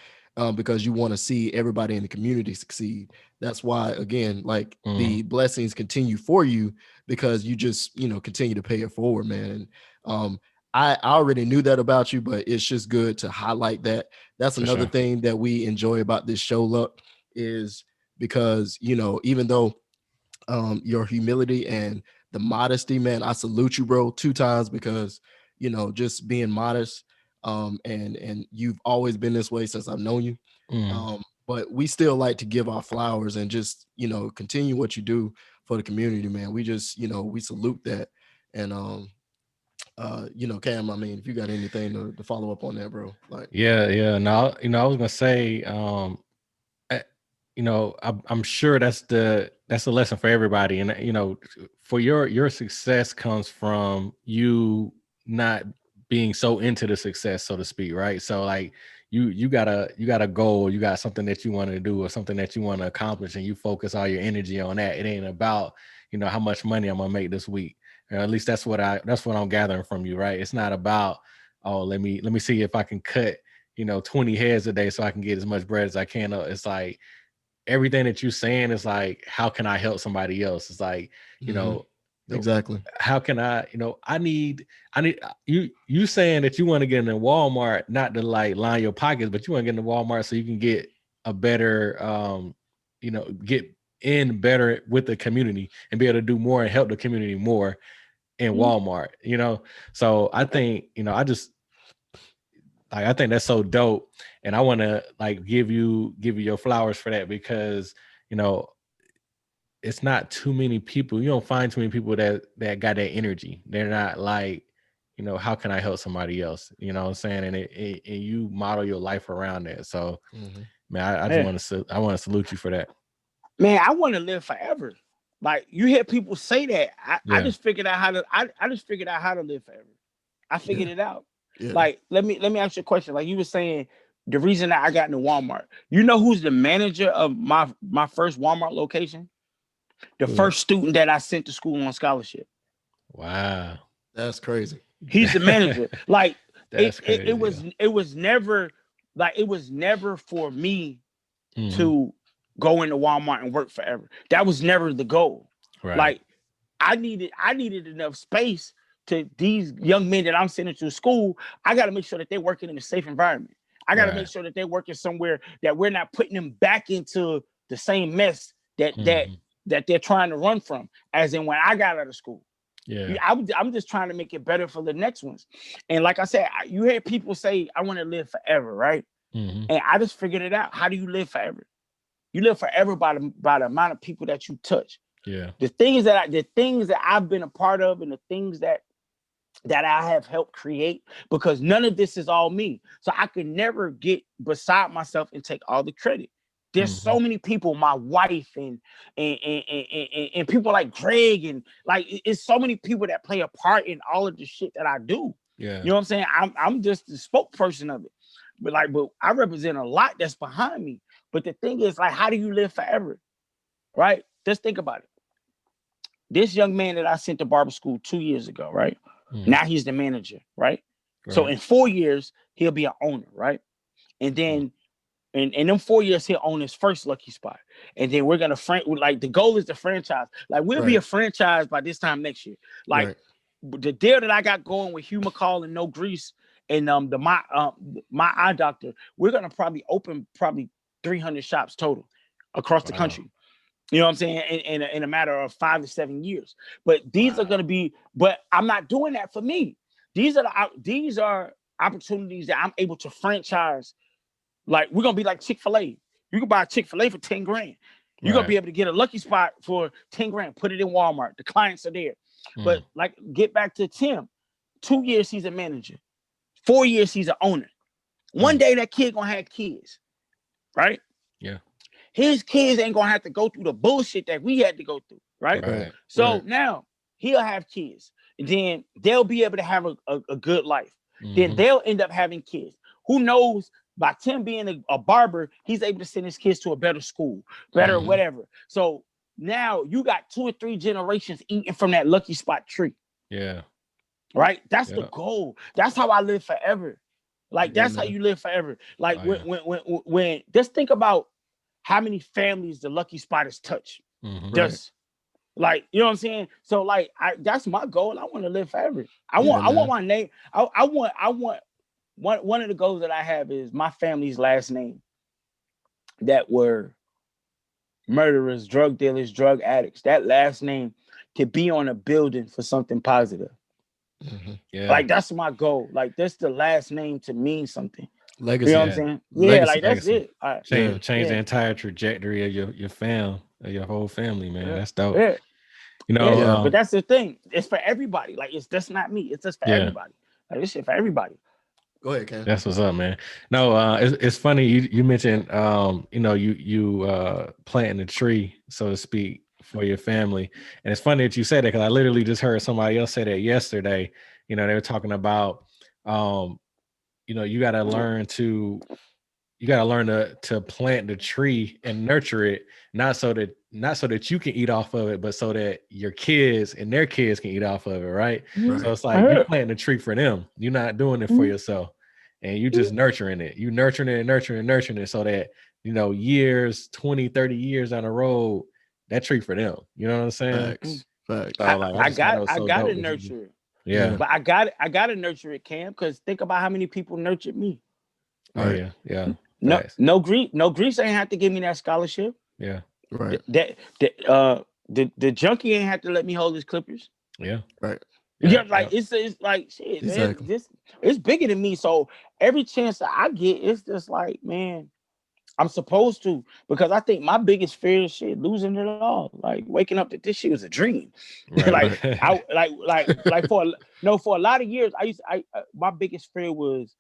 because you want to see everybody in the community succeed. That's why, again, like Mm-hmm. the blessings continue for you because you just continue to pay it forward, man. And I already knew that about you, but it's just good to highlight that. That's For another sure. thing that we enjoy about this show, Luck, is because even though your humility and the modesty, man, I salute you, bro, 2 times because just being modest, and you've always been this way since I've known you. Mm. But we still like to give our flowers and just continue what you do for the community, man. We just we salute that. And Cam, I mean, if you got anything to follow up on that, bro, like. Yeah. Yeah. Now, I was gonna say, I'm sure that's the lesson for everybody. And for your success comes from you not being so into the success, so to speak, right? So like you got a goal, you got something that you want to do or something that you want to accomplish, and you focus all your energy on that. It ain't about how much money I'm gonna make this week. Or at least that's what I'm gathering from you, right? It's not about, oh, let me see if I can cut 20 heads a day so I can get as much bread as I can. It's like everything that you're saying is like, how can I help somebody else? It's like, exactly. How can I need you saying that you want to get in Walmart, not to like line your pockets, but you want to get in Walmart so you can get a better, get in better with the community and be able to do more and help the community more in Walmart, So I think, I think that's so dope. And I want to like give you your flowers for that, because, it's not too many people. You don't find too many people that got that energy. They're not like, how can I help somebody else? You know what I'm saying? And and you model your life around that. So man, I just want to salute you for that. Man, I want to live forever. Like, you hear people say that. I just figured out how to I just figured out how to live forever. I figured it out. Yeah. Like, let me ask you a question. Like you were saying, the reason that I got into Walmart. You know who's the manager of my first Walmart location? The first student that I sent to school on scholarship. Wow. That's crazy. He's the manager. Like, it was never for me to go into Walmart and work forever. That was never the goal. Right. Like, I needed enough space to these young men that I'm sending to school. I got to make sure that they're working in a safe environment. I got to make sure that they're working somewhere that we're not putting them back into the same mess that they're trying to run from, as in when I got out of school. Yeah, I'm just trying to make it better for the next ones. And like I said, you hear people say, I want to live forever, right? And I just figured it out. How do you live forever? You live forever by the amount of people that you touch. Yeah. The things that I've been a part of, and the things that I have helped create, because none of this is all me. So I could never get beside myself and take all the credit. There's so many people, my wife and people like Greg, and like, it's so many people that play a part in all of the shit that I do. Yeah. You know what I'm saying? I'm just the spokesperson of it. But I represent a lot that's behind me. But the thing is, like, how do you live forever? Right? Just think about it. This young man that I sent to barber school 2 years ago, right? Now he's the manager, right? So in 4 years, he'll be an owner, right? And then in them 4 years, he'll own his first Lucky Spot. And then we're gonna the goal is to franchise. Like, we'll be a franchise by this time next year. Like, the deal that I got going with Hugh McCall and No Grease and my eye doctor, we're gonna probably open 300 shops total across the country. You know what I'm saying? In a matter of 5 to 7 years. But these are gonna be. But I'm not doing that for me. These are opportunities that I'm able to franchise. Like, we're gonna be like Chick-fil-A. You can buy a Chick-fil-A for 10 grand. You're gonna be able to get a Lucky Spot for 10 grand. Put it in Walmart. The clients are there. But like, get back to Tim. 2 years he's a manager. 4 years he's an owner. One day that kid gonna have kids, right? Yeah. His kids ain't gonna have to go through the bullshit that we had to go through, right? So now he'll have kids. And then they'll be able to have a good life. Then they'll end up having kids. Who knows? By Tim being a barber, he's able to send his kids to a better school, better whatever. So now you got 2 or 3 generations eating from that Lucky Spot tree. Yeah. Right? That's the goal. That's how I live forever. Like, that's how you live forever. Like, when just think about how many families the Lucky Spot has touched. Just like, you know what I'm saying? So like, that's my goal. I want to live forever. I want my name. I want one of the goals that I have is my family's last name that were murderers, drug dealers, drug addicts. That last name could be on a building for something positive. Yeah. Like, that's my goal. Like, that's the last name to mean something. Legacy. You know what I'm saying? Legacy, like, that's legacy. it. All right. Change the entire trajectory of your your whole family, man. That's dope. Yeah. But that's the thing. It's for everybody. Like, it's just not me. It's just for everybody. Like, this shit for everybody. Go ahead, Cam. That's what's up, man. No, it's funny you mentioned you planting a tree, so to speak, for your family. And it's funny that you said that because I literally just heard somebody else say that yesterday. They were talking about you gotta learn to plant the tree and nurture it, not so that you can eat off of it, but so that your kids and their kids can eat off of it, right? Right. So it's like you planting a tree for them. You're not doing it for yourself. And you just nurturing it. You nurturing it and nurturing it so that, years, 20, 30 years down the road, that tree for them. You know what I'm saying? Facts. Facts. So like I gotta nurture it. Yeah. But I gotta nurture it, Cam, because think about how many people nurtured me. Oh Right. yeah. Yeah. No, Facts. no Greece ain't have to give me that scholarship. Yeah. Right. The junkie ain't have to let me hold his clippers. Yeah. Right. Yeah, like it's like shit, Exactly. man. It's bigger than me. So every chance that I get, it's just like, man, I'm supposed to, because I think my biggest fear is shit, losing it all. Like waking up that this shit was a dream. Right. For a lot of years, my biggest fear was,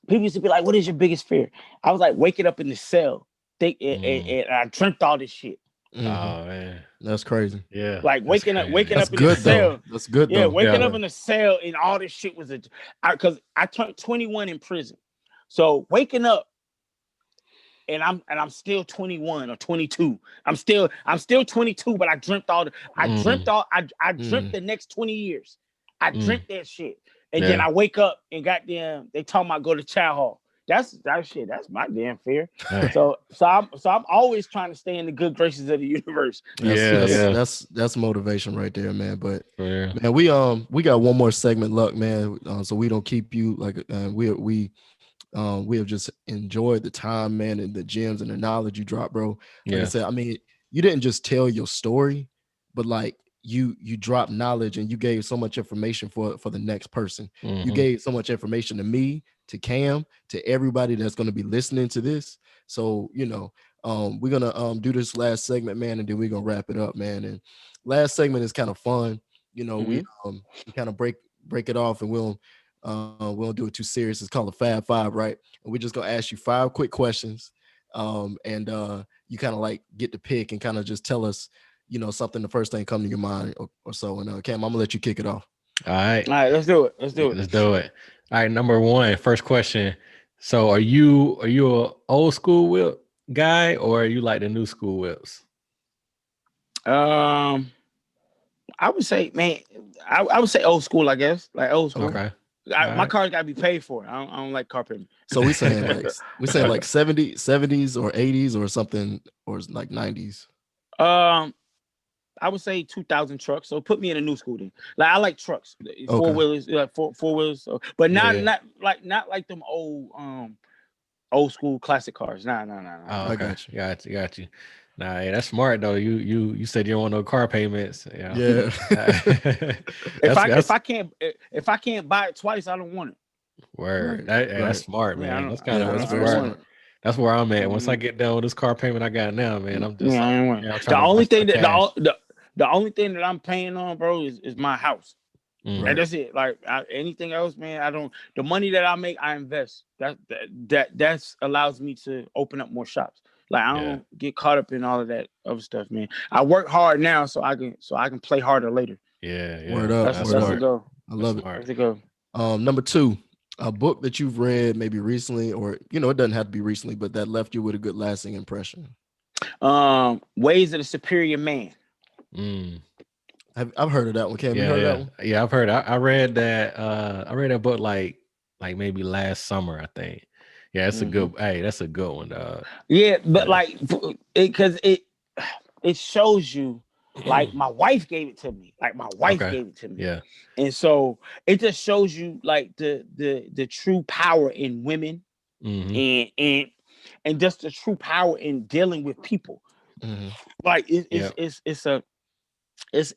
people used to be like, what is your biggest fear? I was like waking up in the cell, and I dreamt all this shit. Mhm. Oh man. That's crazy. Yeah. Like waking That's up crazy. That's in good the cell. though. That's good Yeah, though. waking Yeah. up in the cell and all this shit was because I turned 21 in prison. So waking up and I'm still 21 or 22. I'm still 22, but I dreamt I dreamt the next 20 years. I dreamt that shit. And then Yeah. I wake up and goddamn, they told me I go to chow hall. That's my damn fear. Yeah. So I'm always trying to stay in the good graces of the universe. That's motivation right there, man. But Yeah. man, we got one more segment, Luck, man. So we don't keep you like we have just enjoyed the time, man, and the gems and the knowledge you dropped, bro. Like I Yeah. said, I mean, you didn't just tell your story, but like you dropped knowledge and you gave so much information for the next person. You Mhm. gave so much information to me, to Cam, to everybody that's going to be listening to this. So we're gonna do this last segment, man, and then we're gonna wrap it up, man. And last segment is kind of fun. We kind of break it off, and we won't do it too serious. It's called the Fab Five, right? And we're just gonna ask you 5 quick questions, and you kind of like get to pick and kind of just tell us, something, the first thing come to your mind or so. And Cam, I'm gonna let you kick it off. All right. All right, let's do it. Let's do it. Let's do it. All right, number one, first question. So are you a old school whip guy or are you like the new school whips? I would say, man, I would say old school, I guess. Like old school. Okay. My car's gotta be paid for. I don't like car payment. So we saying like 70s or 80s or something, or like 90s. I would say 2000 trucks. So put me in a new school then. Like I like trucks, four wheelers, like four wheelers. So, but not like them old school classic cars. Nah. Oh, okay. I got you. Got you. Nah, yeah, that's smart though. You said you don't want no car payments. Yeah. If I can't buy it twice, I don't want it. Word. That's smart, man. That's kind of smart. That's where I'm at. Once I get done with this car payment I got now, man, I'm just the only thing that I'm paying on, bro, is my house. Mm. And that's it. Like anything else, man, I don't. The money that I make, I invest. That allows me to open up more shops. Like I don't get caught up in all of that other stuff, man. I work hard now so I can play harder later. Yeah. Word up. That's the go. I love it. That's the go. Number 2, a book that you've read maybe recently, or it doesn't have to be recently, but that left you with a good lasting impression. Ways of the Superior Man. I've heard of that one. Cam, you heard of that one? Yeah, I've heard. I read that. I read that book like maybe last summer, I think. Yeah, it's a good. Hey, that's a good one, dog. Yeah, but like, because it shows you. Like my wife gave it to me. Yeah. And so it just shows you like the true power in women, and just the true power in dealing with people. Like it's a that's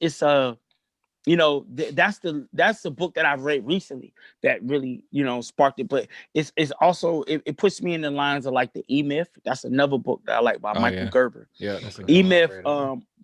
the book that I've read recently that really sparked it. But it's also it puts me in the lines of like the E-Myth. That's another book that I like by Michael Gerber. Yeah, that's a E-Myth.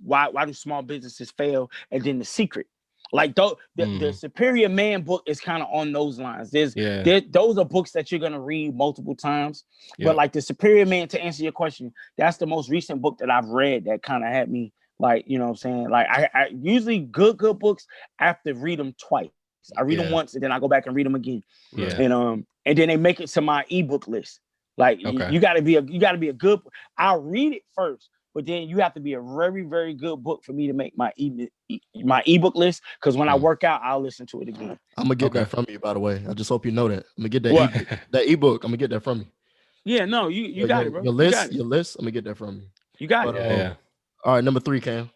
Why do small businesses fail? And then The Secret. Like the Superior Man book is kind of on those lines. Those are books that you're gonna read multiple times. But like the Superior Man, to answer your question, that's the most recent book that I've read that kind of had me like, you know what I'm saying? Like I usually good books, I have to read them twice. I read them once and then I go back and read them again. And then they make it to my ebook list. Like you gotta be a good. I'll read it first, but then you have to be a very, very good book for me to make my ebook list. Because when I work out, I'll listen to it again. I'm gonna get that from you, by the way. I just hope you know that. I'm gonna get that ebook. I'm gonna get that from you. Yeah, no, you got it, bro. Your list. I'm gonna get that from you. You got it. All right, number 3, Cam.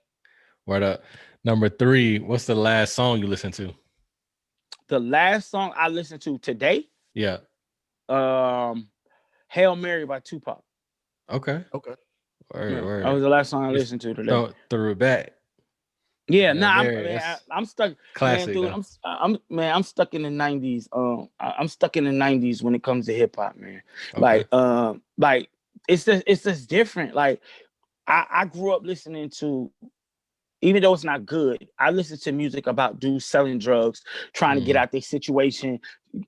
Word up. Number 3. What's the last song you listened to? The last song I listened to today. Yeah. Hail Mary by Tupac. Okay. Word. That was the last song I listened to today. Throw it back. Yeah, I'm stuck. Classic. Man, dude, I'm stuck in the 90s. I'm stuck in the 90s when it comes to hip hop, man. Okay. Like it's just different. Like I grew up listening to, even though it's not good, I listen to music about dudes selling drugs, trying to get out their situation.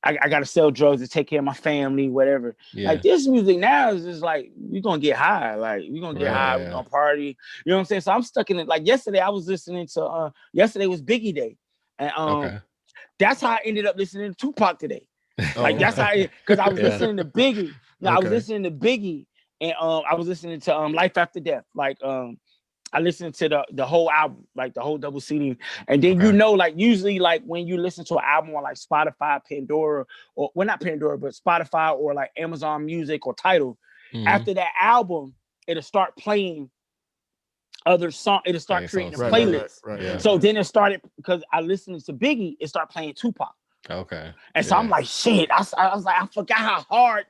I got to sell drugs to take care of my family, whatever. Yeah. Like this music now is just like, we're going to get high. Like we're going to get high, we're going to party. You know what I'm saying? So I'm stuck in it. Like yesterday I was listening to, yesterday was Biggie Day. And that's how I ended up listening to Tupac today. Like that's how, because I was listening to Biggie. I was listening to Biggie and I was listening to Life After Death. Like, I listened to the whole album, like the whole double CD. And then, you know, like usually like when you listen to an album on like Spotify, Pandora, or well, not Pandora, but Spotify or like Amazon Music or Tidal, after that album, it'll start playing other songs. It'll start creating a playlist. Right. So then it started, because I listened to Biggie, it started playing Tupac. Okay. And so I'm like, shit. I was like, I forgot how hard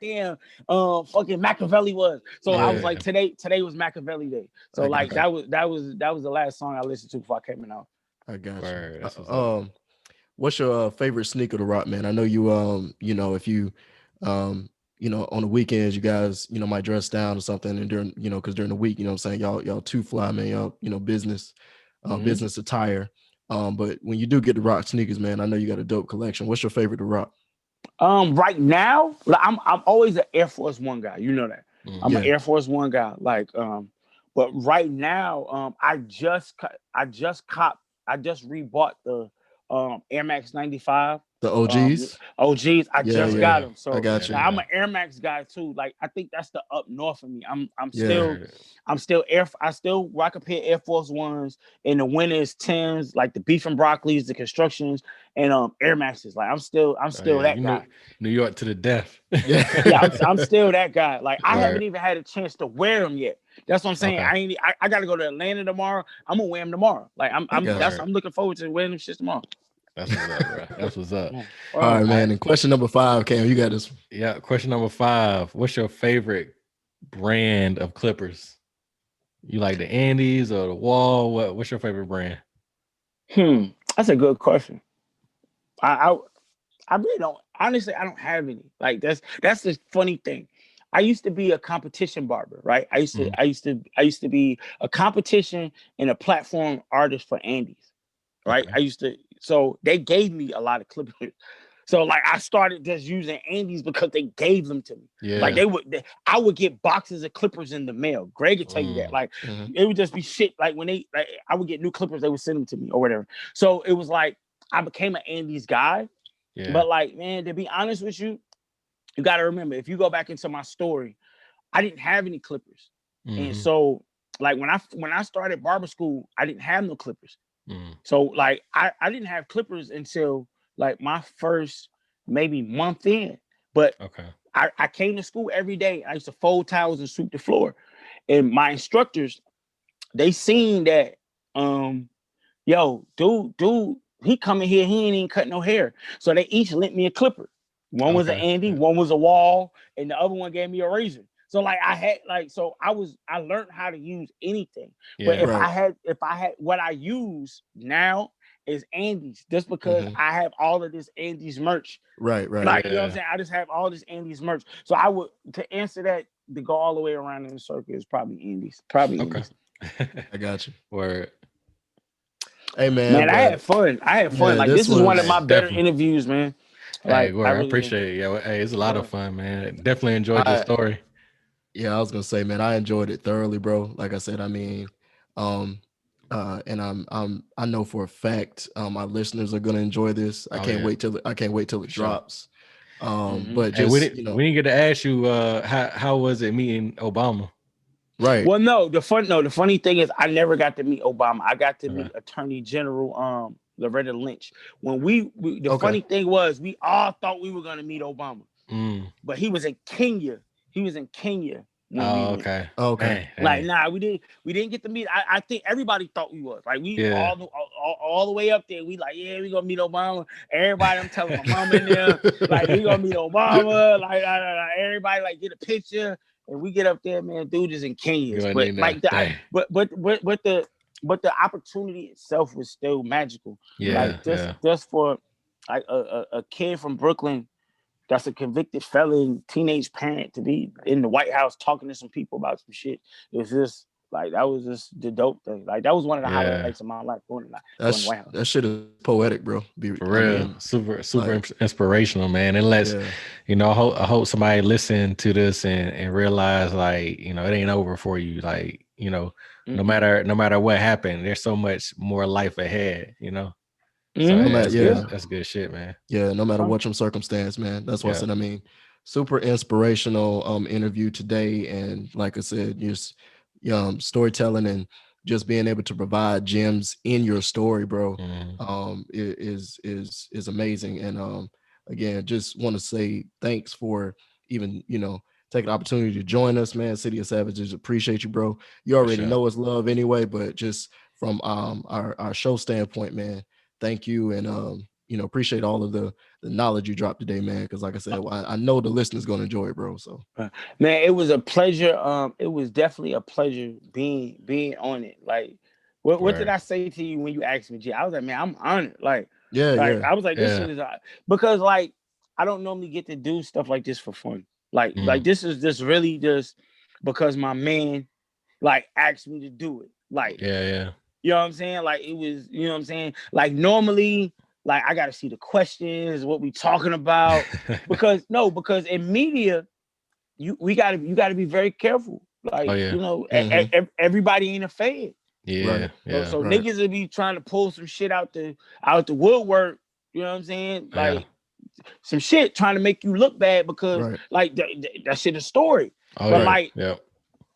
fucking Machiavelli was. So I was like, today was Machiavelli Day. So like that was the last song I listened to before I came out. I got you. What's your favorite sneaker to rock, man? I know you you know, if you you know, on the weekends you guys, you know, might dress down or something, and during, you know, because during the week, you know what I'm saying, y'all too fly, man, y'all, you know, business attire. But when you do get to rock sneakers, man, I know you got a dope collection. What's your favorite to rock? Right now, I'm always an Air Force One guy. You know that. I'm an Air Force One guy. Like, but right now, I just rebought the Air Max 95. The OGs? OGs. I just got them. So I got you. I'm an Air Max guy too. Like, I think that's the up north of me. I still rock a pair of Air Force Ones. In the winters, Tims, like the beef and broccolis, the constructions, and Air Maxes. Like I'm still that guy. New York to the death. I'm still that guy. Like I haven't even had a chance to wear them yet. That's what I'm saying. I gotta go to Atlanta tomorrow. I'm gonna wear them tomorrow. Like I'm looking forward to wearing them shit tomorrow. That's what's up, bro. That's what's up. All right, man. And question number 5, Cam, you got this. Yeah, question number 5. What's your favorite brand of clippers? You like the Andes or the Wall? What's your favorite brand? That's a good question. I really don't. Honestly, I don't have any. Like that's the funny thing. I used to be a competition barber, right? I used to be a competition and a platform artist for Andes, right? Okay. So they gave me a lot of clippers. So like I started just using Andes because they gave them to me. Yeah. Like I would get boxes of clippers in the mail. Greg would tell you that. Like it would just be shit. Like when I would get new clippers, they would send them to me or whatever. So it was like I became an Andes guy. Yeah. But like, man, to be honest with you, you got to remember, if you go back into my story, I didn't have any clippers. And so like when I started barber school, I didn't have no clippers. So like I didn't have clippers until like my first maybe month in. But I came to school every day. I used to fold towels and sweep the floor. And my instructors, they seen that dude, he coming here, he ain't even cut no hair. So they each lent me a clipper. One was an Andy, one was a Wall, and the other one gave me a razor. So like I learned how to use anything. Yeah, but if I had what I use now is Andes, just because I have all of this Andes merch. Right. Like you know what I'm saying? I just have all this Andes merch. So I would, to answer that, to go all the way around in the circle is probably Andes. Andes. I got you. Word. Hey man, Man, I had but fun. yeah, Like this this is one of was my Hey, better definitely. interviews, man. Hey, Like I word, I really appreciate it. Yeah, hey, it's a lot of uh, fun, man. Definitely enjoyed your I story. yeah, I was gonna say, man, I enjoyed it thoroughly, bro. Like I said, I mean, um, and I know for a fact, my listeners are gonna enjoy this. Oh yeah, I can't wait till for it sure. drops. mhm. But Hey, we just didn't we didn't get to ask you how was it meeting Obama? right, Well, no, the funny thing is I never got to meet Obama. I got to Uh, meet Attorney General Loretta Lynch. When the okay, funny thing was we all thought we were gonna meet Obama, mm. but he was in Kenya. He was in Kenya when we Oh, went. okay. okay, Like, Dang. nah, we didn't get to meet. I think everybody thought we was. Like we Yeah. all the way up there. We like, yeah, we gonna meet Obama. Everybody, I'm telling my mom in there, like, we gonna meet Obama. Everybody like get a picture. And we get up there, man, dude is in You Kenya's. wasn't But in there. like the I Dang. but the opportunity itself was still magical. Yeah, Like yeah. just for like a kid from Brooklyn that's a convicted felon, teenage parent to be in the White House talking to some people about some shit. It's just like that was just the dope thing. Like that was one of the Yeah. highlights of my life going to the White House. that shit is poetic, bro. For I real. mean, Super like, inspirational, man. And let's, yeah, I hope somebody listen to this and realize, like, it ain't over for you. Like, no Mm-mm. matter what happened, there's so much more life ahead. So no Mm-hmm. hey, matter, that's good. yeah, Yeah. That's good shit, man. yeah, no matter Oh, what your circumstance, man. That's what I Yeah. said. I mean, super inspirational interview today, and like I said, just storytelling and just being able to provide gems in your story, bro. Mhm. Is amazing, and again, just want to say thanks for even taking the opportunity to join us, man. City of Savages, appreciate you, bro. You For already sure. know it's love anyway, but just from our show standpoint, man, thank you, and appreciate all of the knowledge you dropped today, man. Because like I said, I know the listeners gonna enjoy it, bro. So man, it was a pleasure. It was definitely a pleasure being on it. Like, what did Right. I say to you when you asked me, G? I was like, man, I'm honored. yeah, Like yeah, I was like, this Yeah. shit is because like I don't normally get to do stuff like this for fun. Like Mm. this is just really just because my man like asked me to do it. Like, Yeah, yeah. you know what I'm saying? Like it was, you know what I'm saying? Like normally, like I gotta see the questions, what we talking about. Because in media, you gotta be very careful. Oh Like, yeah. hmm everybody ain't a fan. Yeah, right, yeah. So right, niggas will be trying to pull some shit out the woodwork. You know what I'm saying? Yeah. Like some shit trying to make you look bad because right. like that shit is story. Oh But yeah. Right. Yep.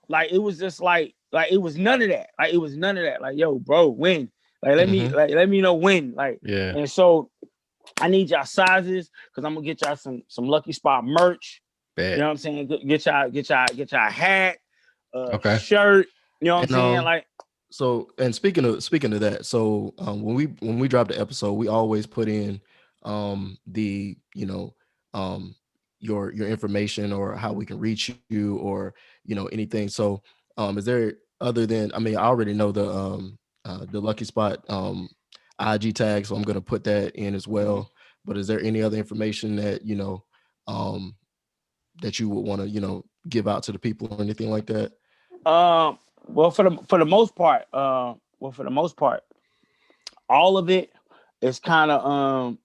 like it was just like it was none of that. Like it was none of that. Like, yo, bro, when? Like hmm let me know when. Like, Yeah. and so I need y'all sizes because I'm gonna get y'all some Lucky Spot merch. You know Bet. what I'm saying? Get y'all a hat, Okay. shirt. You know what I'm And saying? Like, so and speaking of that, so when we drop the episode, we always put in the um your information or how we can reach you or anything. So is there other than, I mean, I already know the Lucky Spot IG tag, so I'm gonna put that in as well. But is there any other information that um that you would want to give out to the people or anything like that? um, well, for the most part, all of it is kind of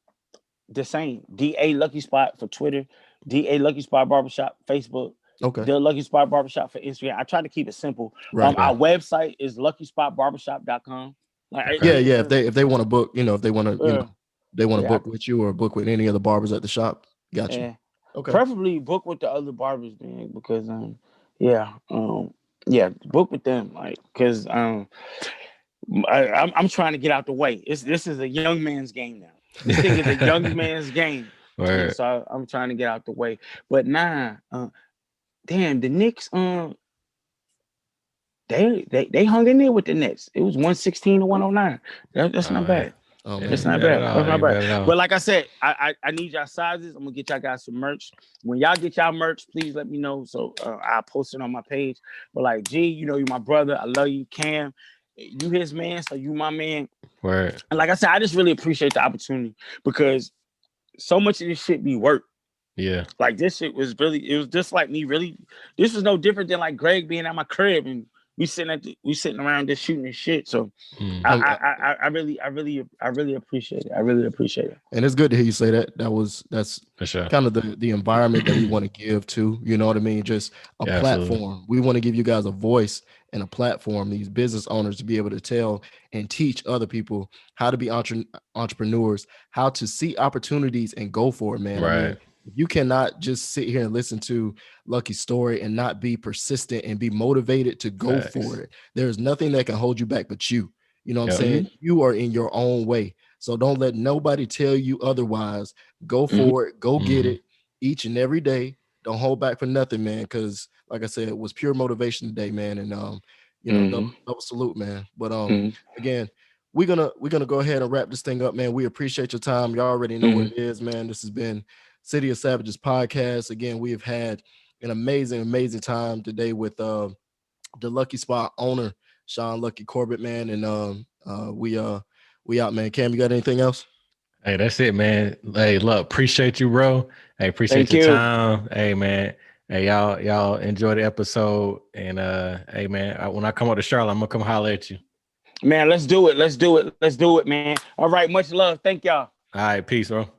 the same. DA Lucky Spot for Twitter, DA Lucky Spot Barbershop Facebook, Okay. the Lucky Spot Barbershop for Instagram. I try to keep it simple. Right. Okay. Our website is luckyspotbarbershop.com. Like Okay. Yeah, yeah. If they want to book, if they want to, uh, they want to yeah, book with you or book with any of the barbers at the shop. Got you. yeah. Okay. Preferably book with the other barbers, man, because yeah, yeah, book with them, like, because I'm trying to get out the way. This is a young man's game now. This thing is a young man's game, and Word. so I'm trying to get out the way. But nah, damn, the Knicks, they hung in there with the Nets. It was 116 to 109. That's not Yeah. bad. Oh Yeah, That's man. ain't not bad at bad. all. That's not Ain't bad. bad at all. But like I said, I need y'all sizes. I'm gonna get y'all guys some merch. When y'all get y'all merch, please let me know. So I'll post it on my page. But like, G, you're my brother. I love you, Cam. You his man, so you my man. Word. And like I said, I just really appreciate the opportunity because so much of this shit be work. Yeah. Like this shit was really, it was just like me really. This was no different than like Greg being at my crib and we sitting around just shooting this shit. So I really appreciate it. I really appreciate it. And it's good to hear you say that. That's For sure. kind of the environment that we want to give to, you know what I mean? Just a platform. Absolutely. We want to give you guys a voice and a platform, these business owners, to be able to tell and teach other people how to be entrepreneurs, how to see opportunities and go for it, man. Right. I mean, you cannot just sit here and listen to Lucky's story and not be persistent and be motivated to go for it. There's nothing that can hold you back but you. You know what I'm saying? You are in your own way. So don't let nobody tell you otherwise. Go for it. Go get it each and every day. Don't hold back for nothing, man. Because like I said, it was pure motivation today, man. And double salute, man. But again, we're gonna go ahead and wrap this thing up, man. We appreciate your time. Y'all already know what it is, man. This has been City of Savages podcast. Again, we have had an amazing time today with the Lucky Spot owner, Shaun Lucky Corbett, man. And we out, man. Cam, you got anything else? Hey, that's it, man. Hey, look, appreciate you, bro. Hey, appreciate your time. Hey, man. Hey, y'all enjoy the episode. And hey, man, when I come out to Charlotte, I'm gonna come holler at you. Man, let's do it, man. All right, much love. Thank y'all. All right, peace, bro.